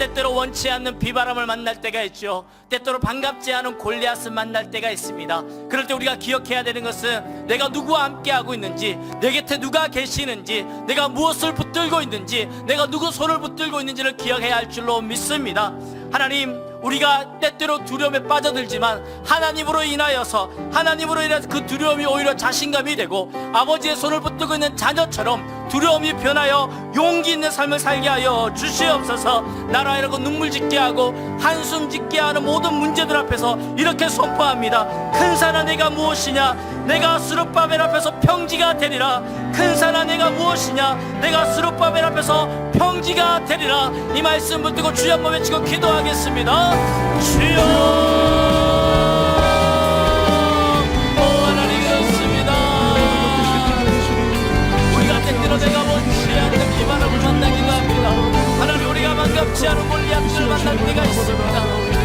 C: 때때로 원치 않는 비바람을 만날 때가 있죠. 때때로 반갑지 않은 골리앗을 만날 때가 있습니다. 그럴 때 우리가 기억해야 되는 것은 내가 누구와 함께하고 있는지, 내 곁에 누가 계시는지, 내가 무엇을 붙들고 있는지, 내가 누구 손을 붙들고 있는지를 기억해야 할 줄로 믿습니다. 하나님, 우리가 때때로 두려움에 빠져들지만 하나님으로 인하여서 그 두려움이 오히려 자신감이 되고 아버지의 손을 붙들고 있는 자녀처럼 두려움이 변하여 용기 있는 삶을 살게 하여 주시옵소서. 나라 이라고 눈물 짓게 하고 한숨 짓게 하는 모든 문제들 앞에서 이렇게 선포합니다. 큰 산아 내가 무엇이냐? 내가 스룹바벨 앞에서 평지가 되리라. 큰 산아 내가 무엇이냐? 내가 스룹바벨 앞에서 평지가 되리라. 이 말씀 붙들고 주여 한번 외치고 기도하겠습니다. 주여, 하나님 그렇습니다. 우리가 때때로 내가 원치 않는 비바람을 만나기도 합니다. 하나님, 우리가 반갑지 않은 골리앗을 만날 때가 있습니다.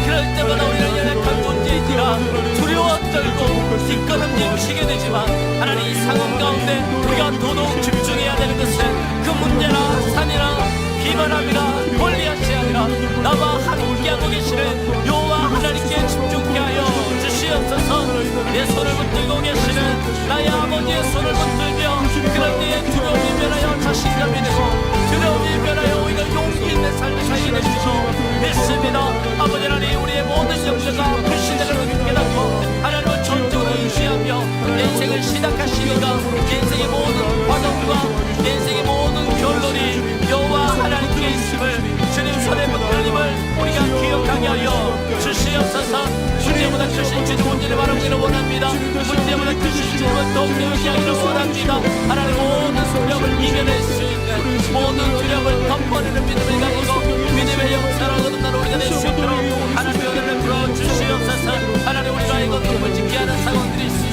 C: 그럴 때마다 우리는 연약한 존재이지라 두려워 떨고 뒷걸음질 치게 되지만 하나님, 이 상황 가운데 우리가 더더욱 집중해야 되는 것은 그 문제나 산이나 비바람이나 골리앗이 아니라 나와 함께하고 계시는 여호와 하나님께 집중케 하여 주시옵소서. 내 손을 붙들고 계시는 나의 아버지의 손을 붙들며 그럴 때에 두려움이 변하여 자신감이 되고 두려움이 변하여 오히려 용기 있는 삶을 살게 되시고 믿습니다. 아버지 하나님, 우리의 모든 영제가 불신을 깨닫고 하나님을 전적으로 의지하며 내 인생을 시작하시니까 내 인생의 모든 과정과 내 인생의 모든 결론이 여호와 하나님께 있음을 주님 손에 붙들림을 우리가 기억하게 하여 주시옵소서. 문제보다 크신 주님 온전히 바라보기를 원합니다. 문제보다 크신 주님을 더욱 의지하기를 원합니다. 하나님, 모든 두려움을 이겨낼 수 있는 모든 두려움을 덮어내는 믿음을 가지고 믿음의 역사로 거듭나는 우리가 될 수 있도록 하나님의 은혜를 부어주시옵소서. 하나님, 우리가 알고 꿈을 짓게 하는 상황들이 있습니다.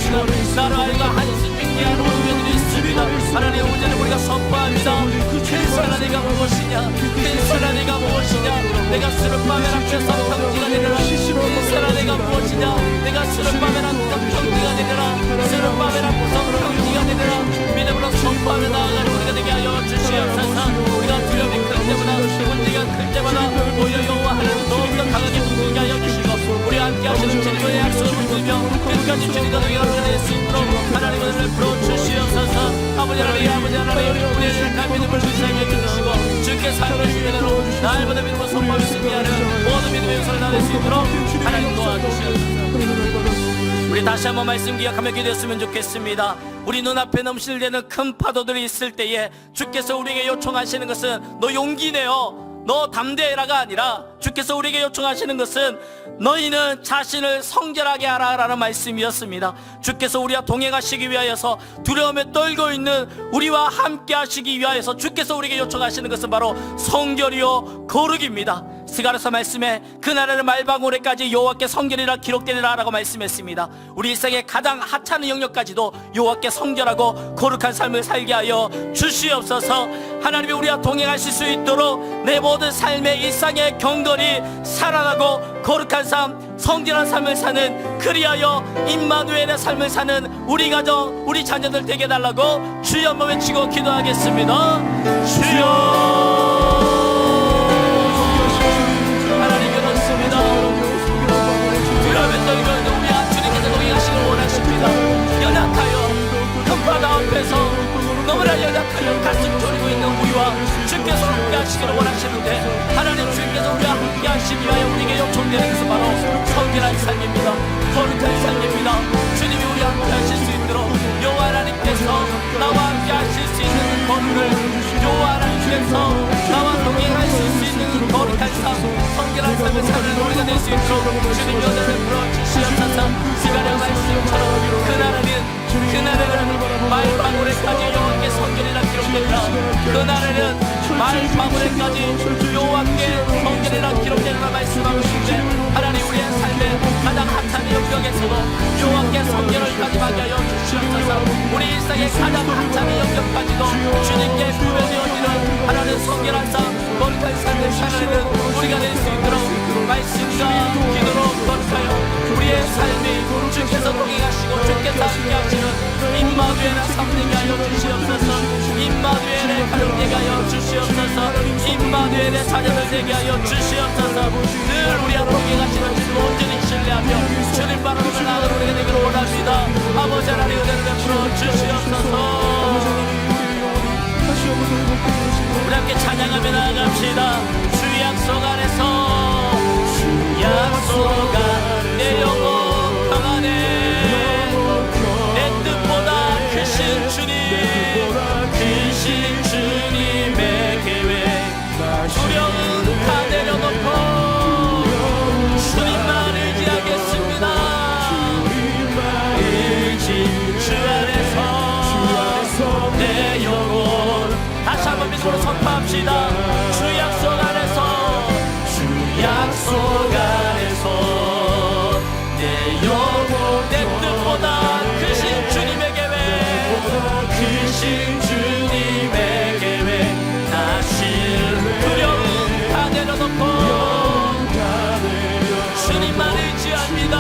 C: 나로 알고 한숨 짓게 하는 문제들이 있습니다. 하나님, 오늘은 우리가 선포합니다. 큰 내가 무엇이냐? 큰 내가 무엇이냐? 내가 스룹바벨 앞에서 평지가 되리라. 큰 내가 무엇이냐? 내가 스룹바벨 앞에서 평지가 되리라. 스룹바벨 앞에서 평지가 되리라. 믿음으로 선포하며 나아가는 우리가 되게 하여 주시옵소서. 우리가 두려움이 클 때마다 문제가 클 때마다 오히려 여호와 하나님 더욱더 강하게 붙들게 하여 주시고 우리와 함께 하시는 주님의 약속을 붙들며 끝까지 주님과 되게 하실 수 있도록 하나님 은혜를 부어주시옵소서. 아버지 하나님, 우리의 약한 믿음을 불쌍히 해주시고 주께 삶을 주변으로 날마다 믿음으로 선포하며 승리하는 모든 믿음의 용서를 나눌 수 있도록 하나님 도와주시옵소서. 우리 다시 한번 말씀 기억하며 기도했으면 좋겠습니다. 우리 눈앞에 넘실대는 큰 파도들이 있을 때에 주께서 우리에게 요청하시는 것은 너 용기 내어, 너 담대해라가 아니라 주께서 우리에게 요청하시는 것은 너희는 자신을 성결하게 하라 라는 말씀이었습니다. 주께서 우리와 동행하시기 위하여서 두려움에 떨고 있는 우리와 함께 하시기 위하여서 주께서 우리에게 요청하시는 것은 바로 성결이요 거룩입니다. 스가랴서 말씀에 그날에는 말방울에까지 여호와께 성결이라 기록되리라 라고 말씀했습니다. 우리 일생의 가장 하찮은 영역까지도 여호와께 성결하고 거룩한 삶을 살게 하여 주시옵소서. 하나님이 우리와 동행하실 수 있도록 내 모든 삶의 일상의 경건이 살아나고 거룩한 삶, 성결한 삶을 사는, 그리하여 임마누엘의 삶을 사는 우리 가정, 우리 자녀들 되게 해달라고 주여 한번 외치고 기도하겠습니다. 주여, 하나님 그렇습니다. 두려움에 떨고 있는 우리 주님께서 동행하시길 원하십니다. 연약하여 큰 바다 앞에서 너무나 연약하여 가슴 졸이고 있는 우리와 주께서 함께 하시기를 원하시는데 하나님, 주께서 우리와 함께 하시기 위하여 우리에게 요청되는 것은 바로 성결한 삶입니다. 거룩한 삶입니다. 주님이 우리와 함께 하실 수 있도록 여호와 하나님께서 나와 함께 하실 수 있는 거룩을, 여호와 하나님께서 나와 동행하실 수 있는 거룩한 삶, 성결한 삶을 사는 우리가 될 수 있도록 주님 연애를 불어주시옵소서. 스가랴 말씀처럼 그날에는 말방울에까지 여호와께 성결이라 기록되리라. 그날에는 말방울에까지 여호와께 성결이라 기록되리라 말씀하고 있는데 하나님, 우리의 삶의 가장 핫한 영역에서도 여호와께 성결을 가져가게 하여 주시옵소서. 우리 일상의 가장 핫한 영역까지도 주님께 구별되어지는 하나님 성결한 삶, 거룩한 삶을 살아내는 우리가 될 수 있도록 말씀과 기도로 거룩하여 우리의 삶이 주께서 동행하시고 주께서 함께 하시는 임마누엘의 삶 되게 하여 주시옵소서. 임마누엘의 가족 되게 하여 주시옵소서. 주옵소서. 임마누엘의 사자를 되게 하여 주시옵소서. 늘 우리 앞에 가시는 주님 온전히 신뢰하며 주님 바라보며 나아가는 우리가 되기를 원합니다. 아버지 하나님 은혜를 베풀어 주시옵소서. 우리 함께 찬양하며 나아갑시다. 주 약속 안에서 약속 안에 내 영혼 평안해. 내 뜻보다 크신 주님, 크신 주님의 계획 두려움 다 내려놓고 주님만 의지하겠습니다. 의지 주 안에서 내 영혼. 다시 한번 믿음으로 선포합시다. 주 약속 안에서, 주 약속 안에서 내 영혼. 내 뜻보다 크신 주님의 계획, 크신 주님의 계획. 다시 두려움 다 내려놓고 주님만 의지합니다.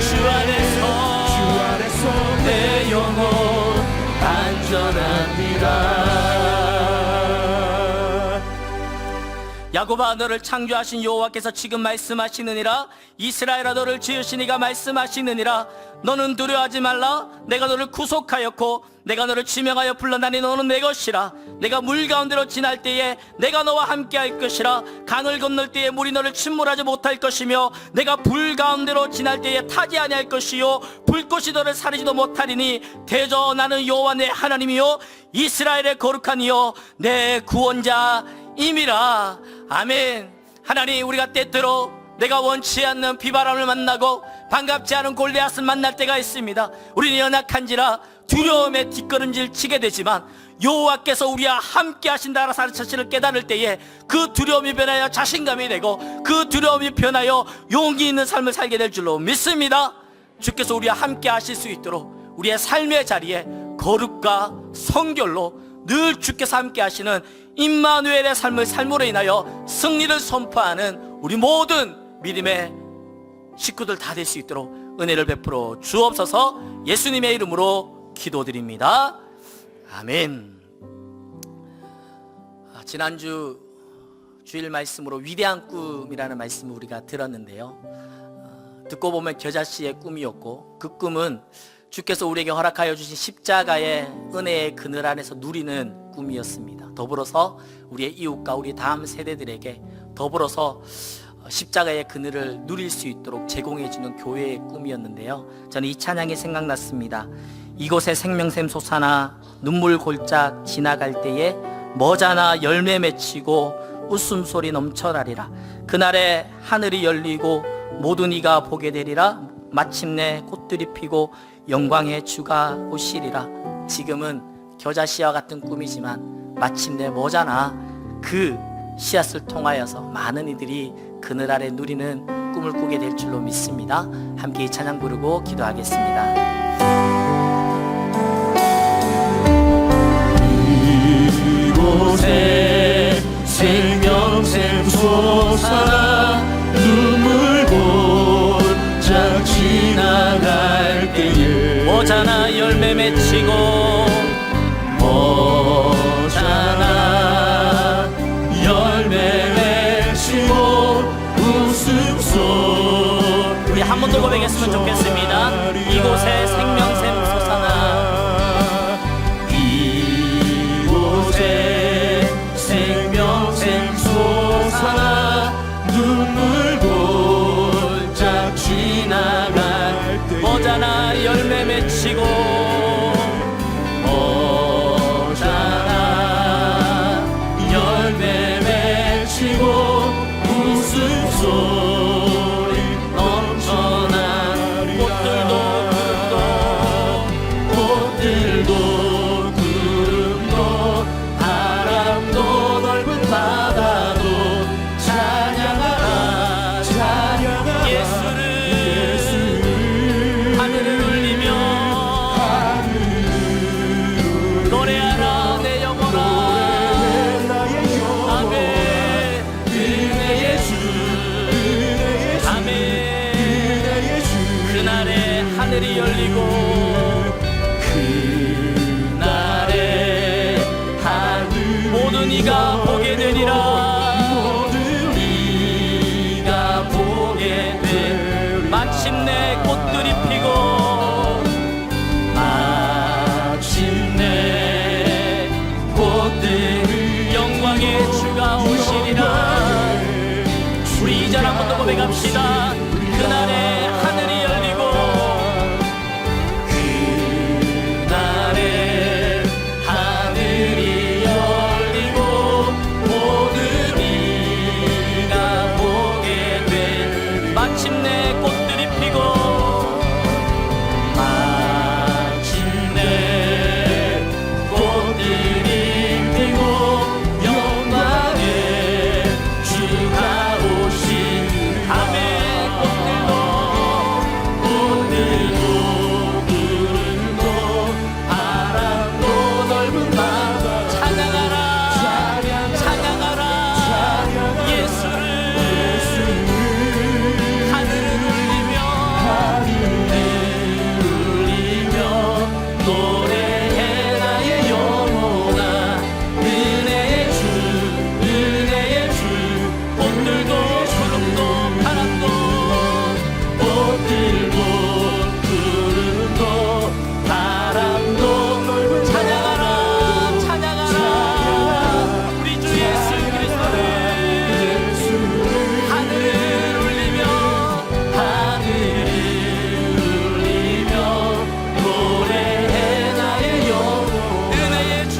C: 주 안에서 내 영혼 안전합니다. 야곱아, 너를 창조하신 여호와께서 지금 말씀하시느니라. 이스라엘아, 너를 지으신 이가 말씀하시느니라. 너는 두려워하지 말라. 내가 너를 구속하였고 내가 너를 지명하여 불러나니 너는 내 것이라. 내가 물 가운데로 지날 때에 내가 너와 함께 할 것이라. 강을 건널 때에 물이 너를 침몰하지 못할 것이며 내가 불 가운데로 지날 때에 타지 아니할 것이요 불꽃이 너를 사르지도 못하리니 대저 나는 여호와 내 하나님이요 이스라엘의 거룩한 이요 내 구원자임이라. 아멘. 하나님, 우리가 때때로 내가 원치 않는 비바람을 만나고 반갑지 않은 골리앗을 만날 때가 있습니다. 우리는 연약한지라 두려움에 뒷걸음질 치게 되지만 여호와께서 우리와 함께 하신다라는 사실을 깨달을 때에 그 두려움이 변하여 자신감이 되고 그 두려움이 변하여 용기 있는 삶을 살게 될 줄로 믿습니다. 주께서 우리와 함께 하실 수 있도록 우리의 삶의 자리에 거룩과 성결로 늘 주께서 함께 하시는 임마누엘의 삶을 삶으로 인하여 승리를 선포하는 우리 모든 믿음의 식구들 다 될 수 있도록 은혜를 베풀어 주옵소서. 예수님의 이름으로 기도드립니다. 아멘. 지난주 주일 말씀으로 위대한 꿈이라는 말씀을 우리가 들었는데요, 듣고 보면 겨자씨의 꿈이었고 그 꿈은 주께서 우리에게 허락하여 주신 십자가의 은혜의 그늘 안에서 누리는 꿈이었습니다. 더불어서 우리의 이웃과 우리 다음 세대들에게 더불어서 십자가의 그늘을 누릴 수 있도록 제공해주는 교회의 꿈이었는데요, 저는 이 찬양이 생각났습니다. 이곳에 생명샘 솟아나 눈물 골짝 지나갈 때에 머자나 열매 맺히고 웃음소리 넘쳐나리라. 그날에 하늘이 열리고 모든 이가 보게 되리라. 마침내 꽃들이 피고 영광의 주가 오시리라. 지금은 겨자씨와 같은 꿈이지만 마침내 머자나 그 씨앗을 통하여서 많은 이들이 그늘 아래 누리는 꿈을 꾸게 될 줄로 믿습니다. 함께 이 찬양 부르고 기도하겠습니다.
A: 이곳에 생명샘 솟아나 눈물 골짝 지나갈 때에
C: 머자나 열매 맺히고
A: 머자나 열매 맺히고 웃음소리.
C: 우리 한 번 더 고백했으면 좋겠습니다. 이곳에 생명샘 솟아나
A: 이곳에 생명샘 솟아나 눈물 골짝 지나갈 때
C: 머자나 열매 맺히고
A: 머자나 열매 맺히고 웃음소리 넘쳐나리라. 꽃들도 구름도 바람도 넓은 바다도 찬양하라 찬양하라.
C: 예수를 하늘을 울리며 노래하라 내 영혼아. 아멘.
A: 은혜의 주
C: 아멘.
A: 은혜의 주
C: 그날에 하늘이 열리고
A: 그날에 하늘
C: 마침내 꽃들이 피고 마침내 꽃들 영광의 주가 오시리라. 우리 이전 한 번 더 고백합시다. 그날에 하늘이 열리고 그날에 하늘이 열리고 모든 이가 보게 된 마침내 꽃들이 피고 마침내 꽃들이 피고 영광의 주가 오신 아멘. 꽃들도 구름도 바람도 넓은 맘 찬양하라 찬양하라 예수를 하늘을 울리며 노래해 나의 영혼아. 은혜의 주 꽃들도 구름도 바람도 꽃들도 구름도 바람도 찬양하라 찬양하라 우리 주 예수 그리스도를 하늘을 울리며 노래해 나의 영혼. 은혜의 주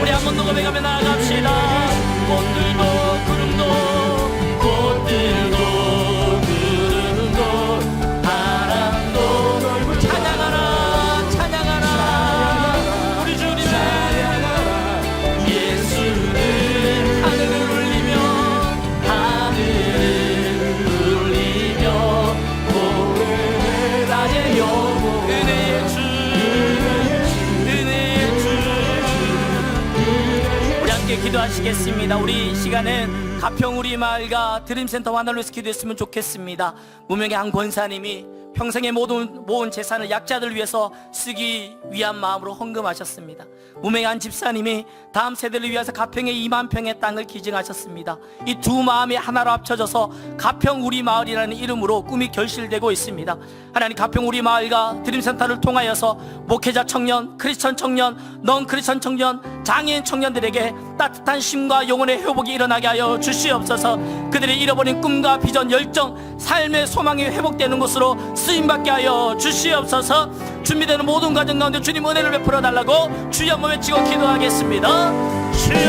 C: 우리 한 번 더 고백하며 나아갑시다. 꽃들도 구름도 바람도 찬양하라 찬양하라 우리 주님의 예수는 하늘을 울리며 노래해 나의 영혼. 은혜의 주 우리 함께 기도하시겠습니다. 우리 시간은 가평 우리 마을과 드림센터 하늘로서 기도했으면 좋겠습니다. 무명의 한 권사님이 평생의 모은 재산을 약자들 위해서 쓰기 위한 마음으로 헌금하셨습니다. 무명의 한 집사님이 다음 세대를 위해서 가평의 2만 평의 땅을 기증하셨습니다. 이 두 마음이 하나로 합쳐져서 가평 우리 마을이라는 이름으로 꿈이 결실되고 있습니다. 하나님, 가평 우리 마을과 드림센터를 통하여서 목회자 청년, 크리스천 청년, 넌 크리스천 청년, 장애인 청년들에게 따뜻한 쉼과 영혼의 회복이 일어나게 하여 주시옵소서. 그들의 잃어버린 꿈과 비전, 열정, 삶의 소망이 회복되는 것으로 쓰임받게 하여 주시옵소서. 준비되는 모든 과정 가운데 주님 은혜를 베풀어 달라고 주여 한번 외치고 기도하겠습니다. 주여.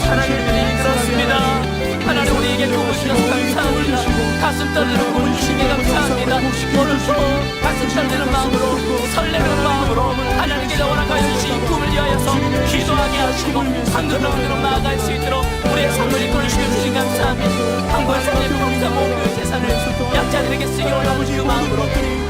C: 사랑의 주님, 그렇습니다. 하나님, 우리에게 꿈을 주셔서 감사합니다. 가슴 떨리는 꿈을 주시기에 감사합니다. 오늘도 가슴 떨리는 마음으로, 설레는 마음으로 하나님께 허락하여 주신 꿈을 위하여서 기도하게 하시고 한 걸음 한 걸음 나아갈 수 있도록 우리의 삶을 이끌어 주신 감사합니다. 한 권사님의 평생 모든 재산을 약자들에게 쓰기 원하는 그 마음으로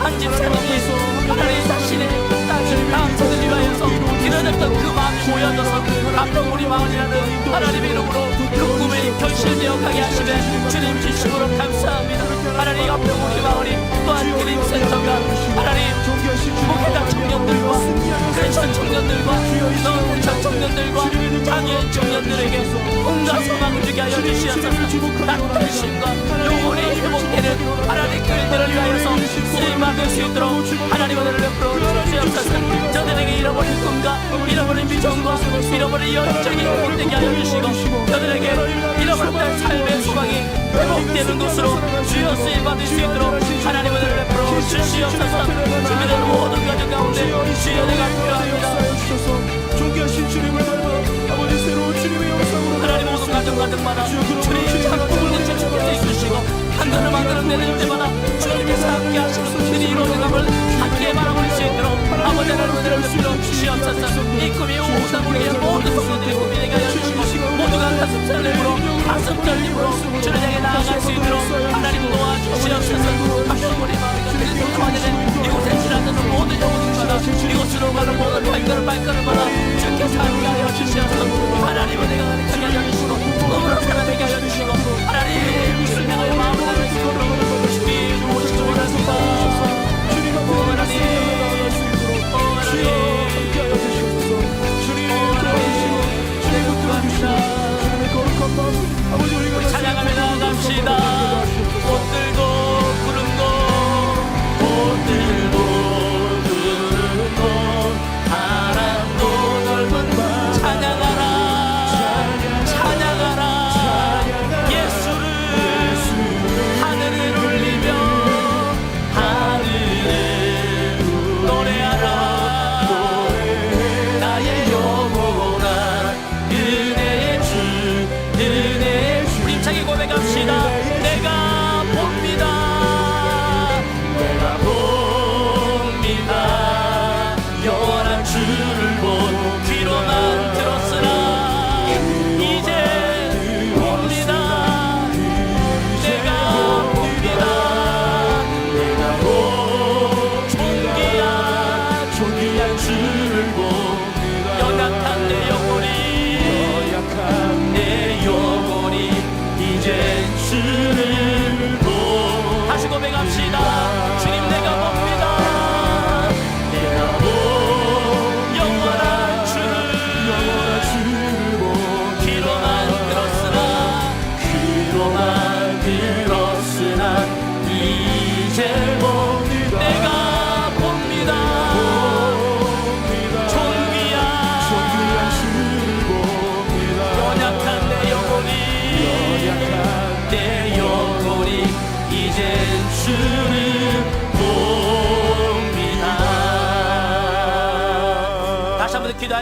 C: 한 집사님이 하나님 자신의 땅을 다음 세대를 위하여서 길어졌던 그 마음이 모여져서 가평 우리 마을이라는 하나님의 이름으로 그 꿈이 결실되어 가게 하시네 주님 진심으로 감사합니다. 하나님, 가평 우리 마을이 또한 그림센터가 하나님 목회자 청년들과 크리스천 청년들과 너크리스천 청년들과 장애인 청년들에게 온갖 소망을 주게 하여 주시옵소서. 따뜻한 힘과 영혼이 회복되는 하나님 교회들을 위하여서 쓰임받을 수 있도록 하나님 은혜를 베풀어 주시옵소서. 저들에게 잃어버린 꿈과 잃어버린 비전과 잃어버린 열정이 회복되게 하여 주시고 저들에게 잃어버렸던 삶의 소망이 회복되는 것으로 주여 쓰임받을 수 있도록 하나님 은혜를 베풀어 주시옵소서. 준비되는 모든 가정 가운데 주여 내가 필요합니다.
A: 존귀하신 주님을 닮아 아버지 새로운 주님의 영상으로
C: 하나님, 모든 가정마다 주님 참 꿈을 지켜서 있으시고 한 걸음 한 걸음 내릴 때마다 주님께서 함께 하시는 꿈들이 이루어져감을 함께 바라볼 수 있도록 아버지 하나님 은혜를 베풀어 주시옵소서. 이 꿈이 오다 우리의 모든 성도들의 꿈이 되게 하여 주시고 모두가 가슴 떨림으로 주를 향해 나아갈 수 있도록 하나님 도와주시옵소서. 가평 우리 마을과 그리스도만의 이곳에 지나는 모든 영혼들마다 이곳으로 가는 모든 발걸음마다 주께서 함께 하여 주시옵소서. 하나님 은혜가 가득하게 하여 주시고 너무나 사랑하게 하여 주시고 하나님 주를 향하여 마음을 나누시고 주님 오시고 나서서 주님 하나님
A: 주님 거룩한 마음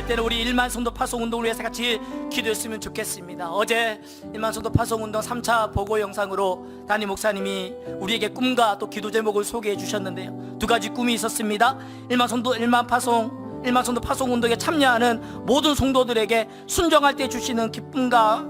C: 때는 우리 1만 성도 파송 운동을 위해서 같이 기도했으면 좋겠습니다. 어제 1만 성도 파송 운동 3차 보고 영상으로 담임 목사님이 우리에게 꿈과 또 기도 제목을 소개해 주셨는데요. 두 가지 꿈이 있었습니다. 1만 성도 파송 운동에 참여하는 모든 성도들에게 순종할 때 주시는 기쁨과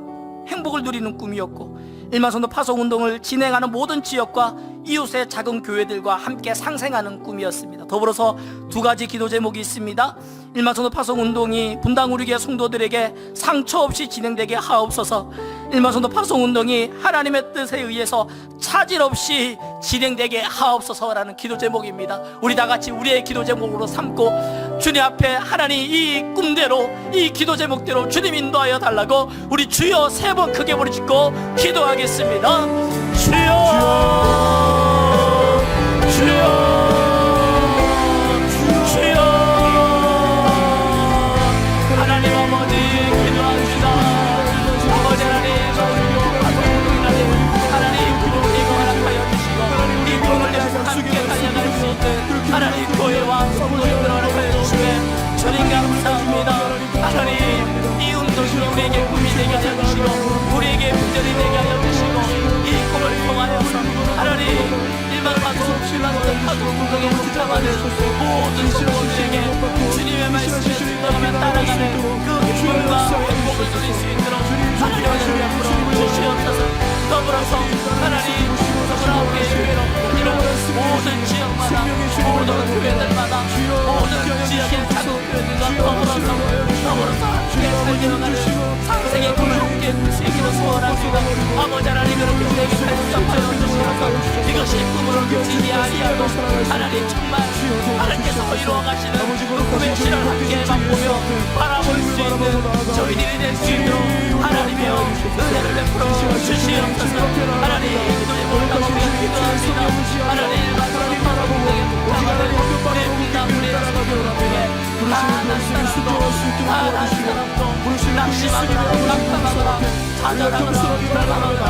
C: 행복을 누리는 꿈이었고, 1만 성도 파송 운동을 진행하는 모든 지역과 이웃의 작은 교회들과 함께 상생하는 꿈이었습니다. 더불어서 두 가지 기도 제목이 있습니다. 1만 성도 파송 운동이 분당 우리교회 성도들에게 상처 없이 진행되게 하옵소서. 1만 성도 파송 운동이 하나님의 뜻에 의해서 차질 없이 진행되게 하옵소서라는 기도 제목입니다. 우리 다 같이 우리의 기도 제목으로 삼고 주님 앞에 하나님 이 꿈대로, 이 기도 제목대로 주님 인도하여 달라고 우리 주여 세 번 크게 부르짖고 기도하겠습니다. 주여, 주여, 주여. 하나님 아버지 기도합니다. 아버지 하나님, 하나님 기도드리고 허락하여 주시고 이 꿈을 위해서 함께 달려갈 수 있는 하나님 교회와 성도님들 허락하여 주시네 주님 감사합니다. 하나님 이 운동이 우리에게 꿈이 되게 하여 주시고 우리에게 비전이 되게 하여 주시고 이 꿈을 통하여서 하나님 일만 파도 운동에 동참하는 모든 성도들에게 주님의 말씀에 순종하며 따라가는 그 기쁨과 행복을 누릴 수 있도록 하나님의 앞으로 주시옵소서. 더불어서 하나님 서브라우게 교회로 이런 모든 지역마다 모든 교회들마다 모든 지역의 작은 교회들과 더불어서 함께 살려가는 상생의 꿈을 함께 지키기로 소원합니다. 아버지 하나님 그렇게 우리에게 살려하여 주시옵소서. 이것이 꿈으로 그치지 아니하고 하나님 정말 하나님께서 이루어가시는 그 꿈의 실을 함께 맛보며 바라볼 수 있는 저희들이 될 수 있도록 하나님이여 은혜를 베풀어 주시옵소서. 하나님 기도의 몰라고 기도합니다. 하나님 마지막으로 바라보고 나가는 우리의 피땀 우리의 성도들에게 한 사람도 낙심하거나 낙담하거나 좌절하거나 불안하거나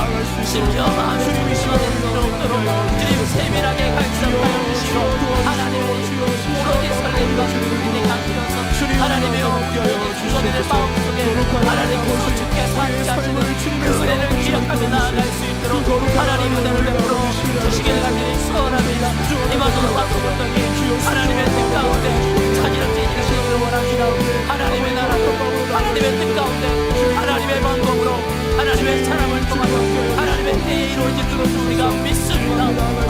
C: 심지어 마음이 무너지도록 주님 세밀하게 갈수하여 주시고 하나님의 오로지 설렘과 주님이 감추어서 하나님의 주소들의 마음속에 하나님께서 주께서 함께하시는 그 은혜를 기억하며 나아갈 수 있도록 하나님 은혜를 베풀어 주시기를 간절히 소원합니다. 이마저도 파송운동이 하나님의 뜻 가운데 자지럽지 않기를 원합니다. 하나님의 나라로 하나님의 뜻 가운데 하나님의 방법으로 하나님의 사랑을 통하여 하나님의 때에 이루어질 줄 우리가 믿습니다.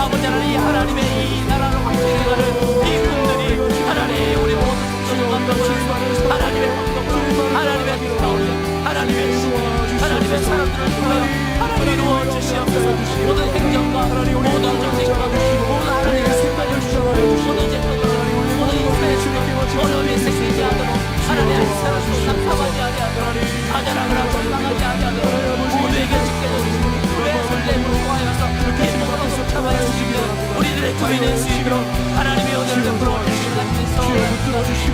C: 아버지 하나님 하나님의 이 나라를 확장해가는 이 꿈들이 하나님 우리 모든 성도들과 하나님의 방법으로 하나님의 뜻 가운데 하나님의 사람들을 통하여 하나님 이루어 주시옵소서. 모든 행정과 모든 정책과 모든 하나님의 생각을 주시고 모든 제도가 모든 인사의 주님 어려움이 생기지 않도록 하나님의 사랑으로 낙담하지 아니하도록 좌절하거나 절망하지 아니하도록 모두에게 지켜져 주시고 그의 설렘을 통하여서 기쁨으로 속참하여 주시고 우리들의 꿈이 될 수 있도록 하나님의 은혜를 베풀어 주시옵소서.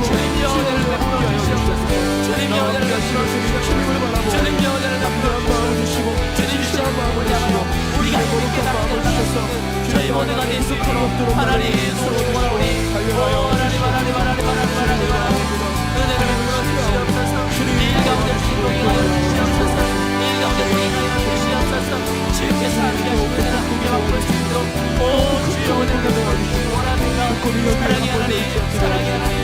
C: 주님의 은혜를 베풀어 주시옵소서. 주님의 은혜를 베풀어 주시옵소서. 주님의 은혜를 베풀어 주시고 주님의 시험을 향하여 우리가 힘있게 나아가는 저희 모두가 될 수 있도록 하나님 소원하오니 하나님 은혜를 베풀어 주시옵소서. 일 가운데 주님을 주시옵소서. 일 가운데 주님을 주시옵소서. 주께서 함께하시는 은혜를 함께 맛볼 수 있도록 오 주여 은혜를 베풀어 주시기 원합니다. 사랑의 하나님 사랑의 하나님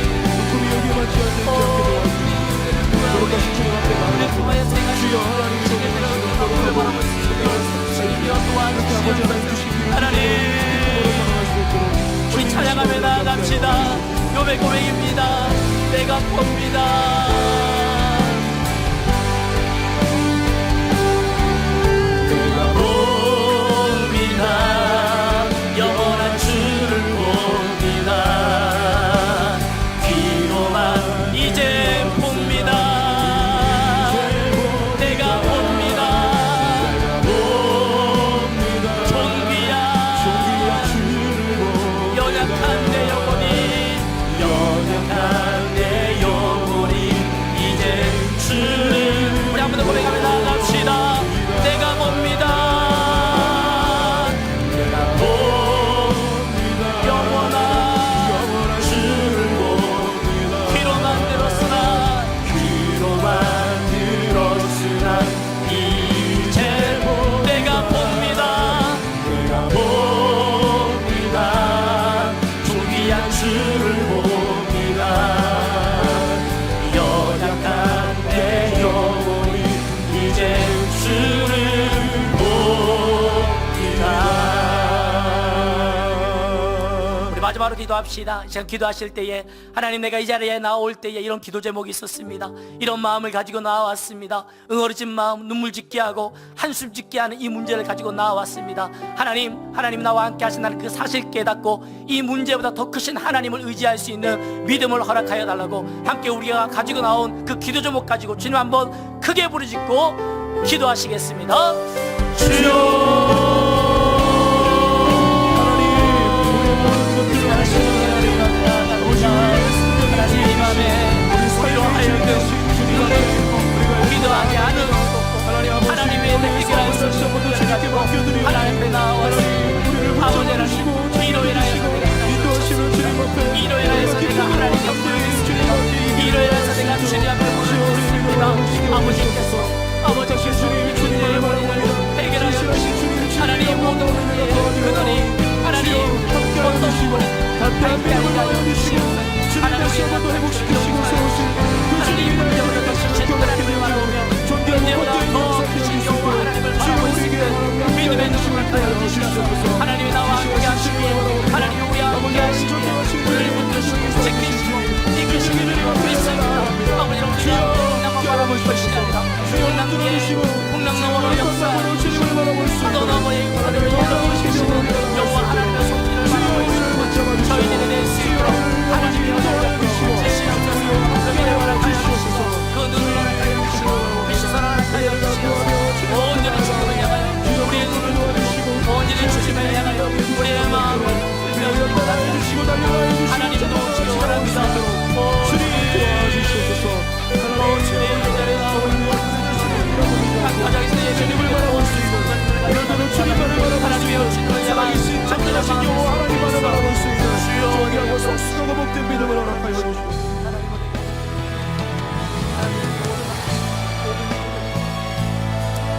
C: 우리 품어야 생각하시고 주님의 은혜를 바라볼 수 있도록 주님이여 도와주시옵소서. 하나님 우리 찬양하며 나아갑시다. 요배 고백입니다. 내가 봅니다. 영원한 주를 봅니다. 귀로만 이제 봅니다. 내가 봅니다. 존귀한 연약한 내 영혼이 마지막으로 기도합시다. 이 시간 기도하실 때에 하나님, 내가 이 자리에 나올 때에 이런 기도 제목이 있었습니다. 이런 마음을 가지고 나왔습니다. 응어리진 마음, 눈물 짓게 하고 한숨 짓게 하는 이 문제를 가지고 나왔습니다. 하나님 나와 함께 하신다는 그 사실 깨닫고 이 문제보다 더 크신 하나님을 의지할 수 있는 믿음을 허락하여 달라고, 함께 우리가 가지고 나온 그 기도 제목 가지고 주님 한번 크게 부르짖고 기도하시겠습니다. 주여, 하나님 앞에 소리로 하여금 기도하게 하는 하나님의 해결할 수 없는 문제를 가지고 하나님 앞에 나왔습니다. 아버지 하나님, 이로 인하여서 내가 하나님 앞에 부르짖습니다. 이로 인하여서 내가 주님 앞에 부르짖습니다. 아버지께서 이 문제의 원인을 해결하여 주시고 하나님 모든 문제의 근원이 하나님 어떤 식으로 함께 하여 주시고 하나님을 회복시키시고 하나님 문제보다 더 크신 하나님을 바라보며 문제보다 더 크신 여호와 하나님을 바라볼 수 있는 믿음의 눈을 가져 주시옵소서. 하나님이 나와 함께 하시기에, 하나님이 우리와 함께 하시기에 우리를 붙드시고 지키시고 이끄시기를 믿습니다. 아버지, 우리가 나만 바라볼 것이 아니라 주님 남기에